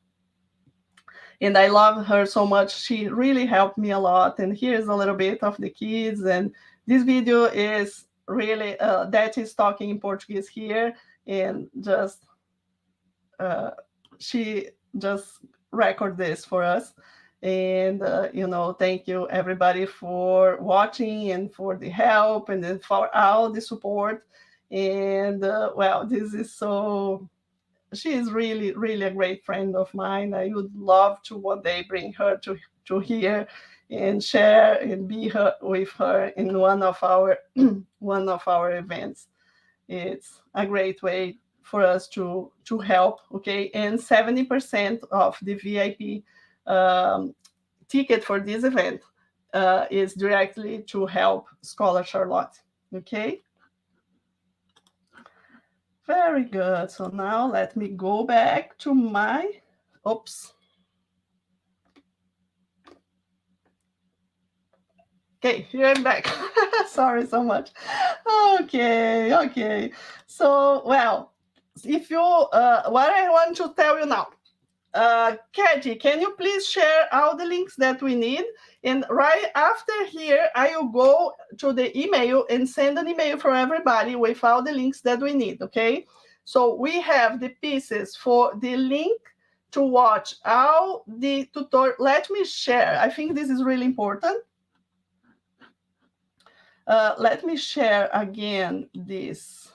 and I love her so much. She really helped me a lot. And here's a little bit of the kids. And this video is really that is talking in Portuguese here, and just she just record this for us. And thank you everybody for watching, and for the help, and for all the support. And this is so, she is really, really a great friend of mine. I would love to one day bring her to here and share and be with her in one of our one of our events. It's a great way for us to help. Okay, and 70% of the VIP ticket for this event is directly to help Scholar Charlotte. Okay. Very good. So now let me go back to my, oops. Okay, here I'm back. Sorry so much. Okay. So, well, if you, what I want to tell you now, Katie, can you please share all the links that we need? And right after here, I will go to the email and send an email for everybody with all the links that we need, okay? So we have the pieces for the link to watch all the tutorial. Let me share. I think this is really important. Let me share again this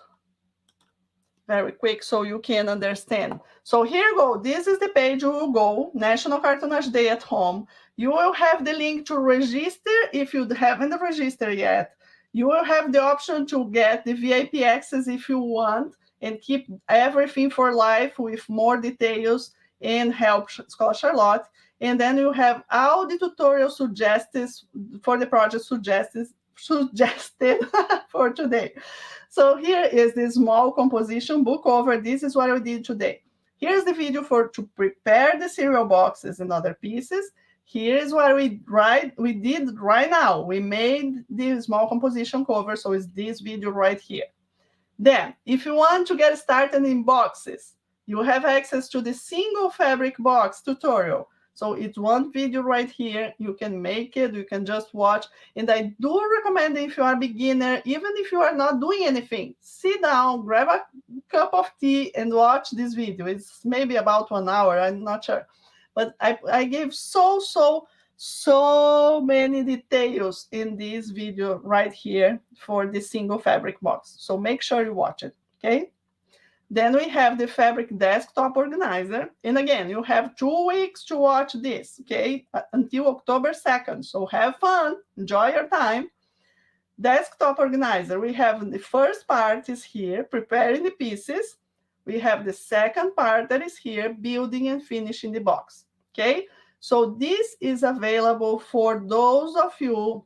very quick so you can understand. So here you go. This is the page you will go, National Cartoonage Day at Home. You will have the link to register if you haven't registered yet. You will have the option to get the VIP access if you want and keep everything for life with more details and help Scholar Charlotte. And then you have all the tutorial suggestions for the project suggested for today. So here is the small composition book over. This is what we did today. Here's the video to prepare the cereal boxes and other pieces. Here's what we did right now. We made the small composition cover, so it's this video right here. Then, if you want to get started in boxes, you have access to the single fabric box tutorial. So it's one video right here. You can make it, you can just watch. And I do recommend if you are a beginner, even if you are not doing anything, sit down, grab a cup of tea and watch this video. It's maybe about 1 hour, I'm not sure. But I gave so many details in this video right here for the single fabric box. So make sure you watch it, okay? Then we have the fabric desktop organizer. And again, you have 2 weeks to watch this, okay? Until October 2nd. So have fun, enjoy your time. Desktop organizer, we have the first part is here, preparing the pieces. We have the second part that is here, building and finishing the box, okay? So this is available for those of you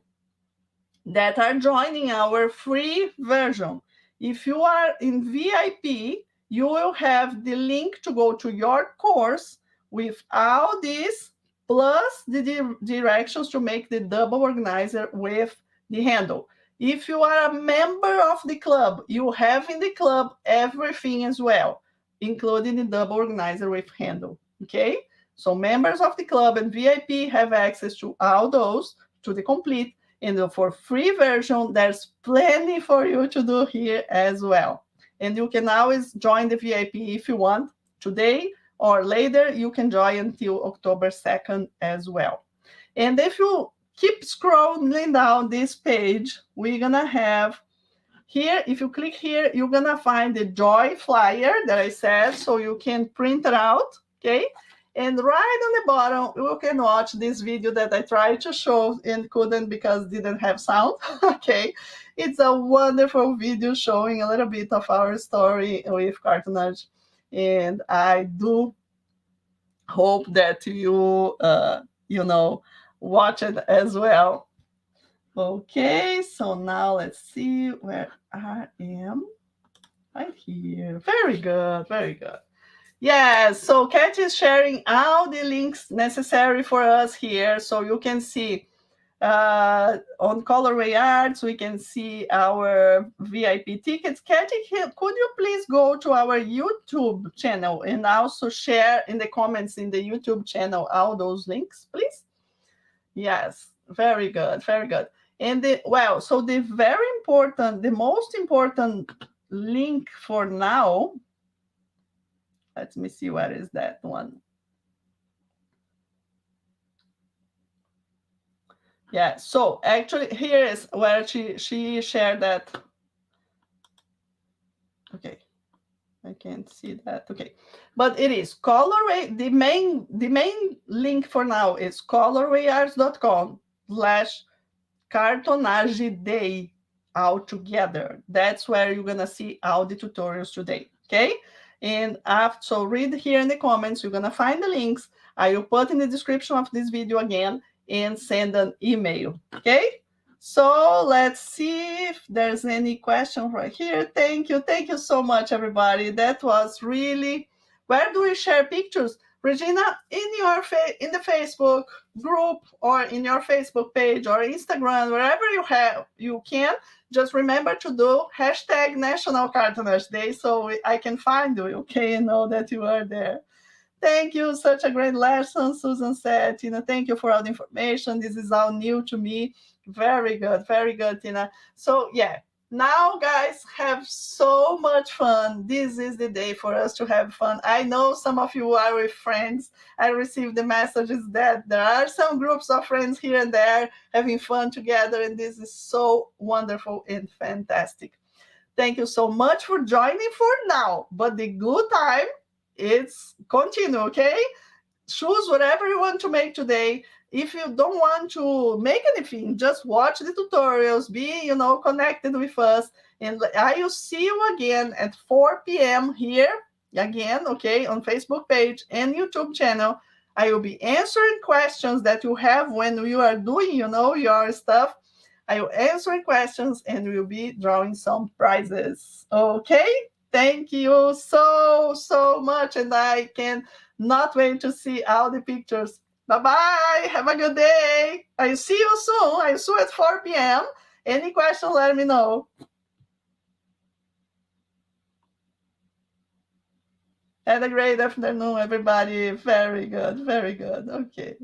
that are joining our free version. If you are in VIP, you will have the link to go to your course with all this, plus the directions to make the double organizer with the handle. If you are a member of the club, you have in the club everything as well, including the double organizer with handle, okay? So members of the club and VIP have access to all those, to the complete, and for free version, there's plenty for you to do here as well. And you can always join the VIP if you want today or later. You can join until October 2nd as well. And if you keep scrolling down this page, we're gonna have here, if you click here, you're gonna find the Joy flyer that I said, so you can print it out, okay? And right on the bottom, you can watch this video that I tried to show and couldn't because it didn't have sound, okay? It's a wonderful video showing a little bit of our story with Cartonnage. And I do hope that you, watch it as well. Okay, so now let's see where I am. Right here. Very good, very good. Yes, so Kat is sharing all the links necessary for us here. So you can see on Colorway Arts, we can see our VIP tickets. Kat, could you please go to our YouTube channel and also share in the comments in the YouTube channel all those links, please? Yes, very good, very good. And the most important link for now, let me see, where is that one? Yeah, so actually here is where she shared that. Okay, I can't see that. Okay, but it is Colorway. The main link for now is colorwayarts.com/cartonnage day all together. That's where you're gonna see all the tutorials today. Okay, and so read here in the comments. You're gonna find the links. I will put in the description of this video again and send an email. Okay. So let's see if there's any question right here. Thank you so much, everybody. That was really. Where do we share pictures? Regina, in the Facebook group or in your Facebook page or Instagram, wherever you can, just remember to do hashtag National Cartoonish Day so I can find you, okay, and know that you are there. Thank you. Such a great lesson, Susan said. Tina, thank you for all the information. This is all new to me. Very good. Very good, Tina. So, yeah, now, guys, have so much fun. This is the day for us to have fun. I know some of you are with friends. I received the messages that there are some groups of friends here and there having fun together, and this is so wonderful and fantastic. Thank you so much for joining for now. But the good time, it's continue, okay? Choose whatever you want to make today. If you don't want to make anything, just watch the tutorials, be, connected with us. And I will see you again at 4 p.m. here again, okay, on Facebook page and YouTube channel. I will be answering questions that you have when you are doing, your stuff. I will answer questions and we'll be drawing some prizes. Okay? Thank you so, so much. And I can not wait to see all the pictures. Bye-bye. Have a good day. I'll see you soon. I'll see you at 4 p.m. Any question, let me know. Have a great afternoon, everybody. Very good. Very good. Okay.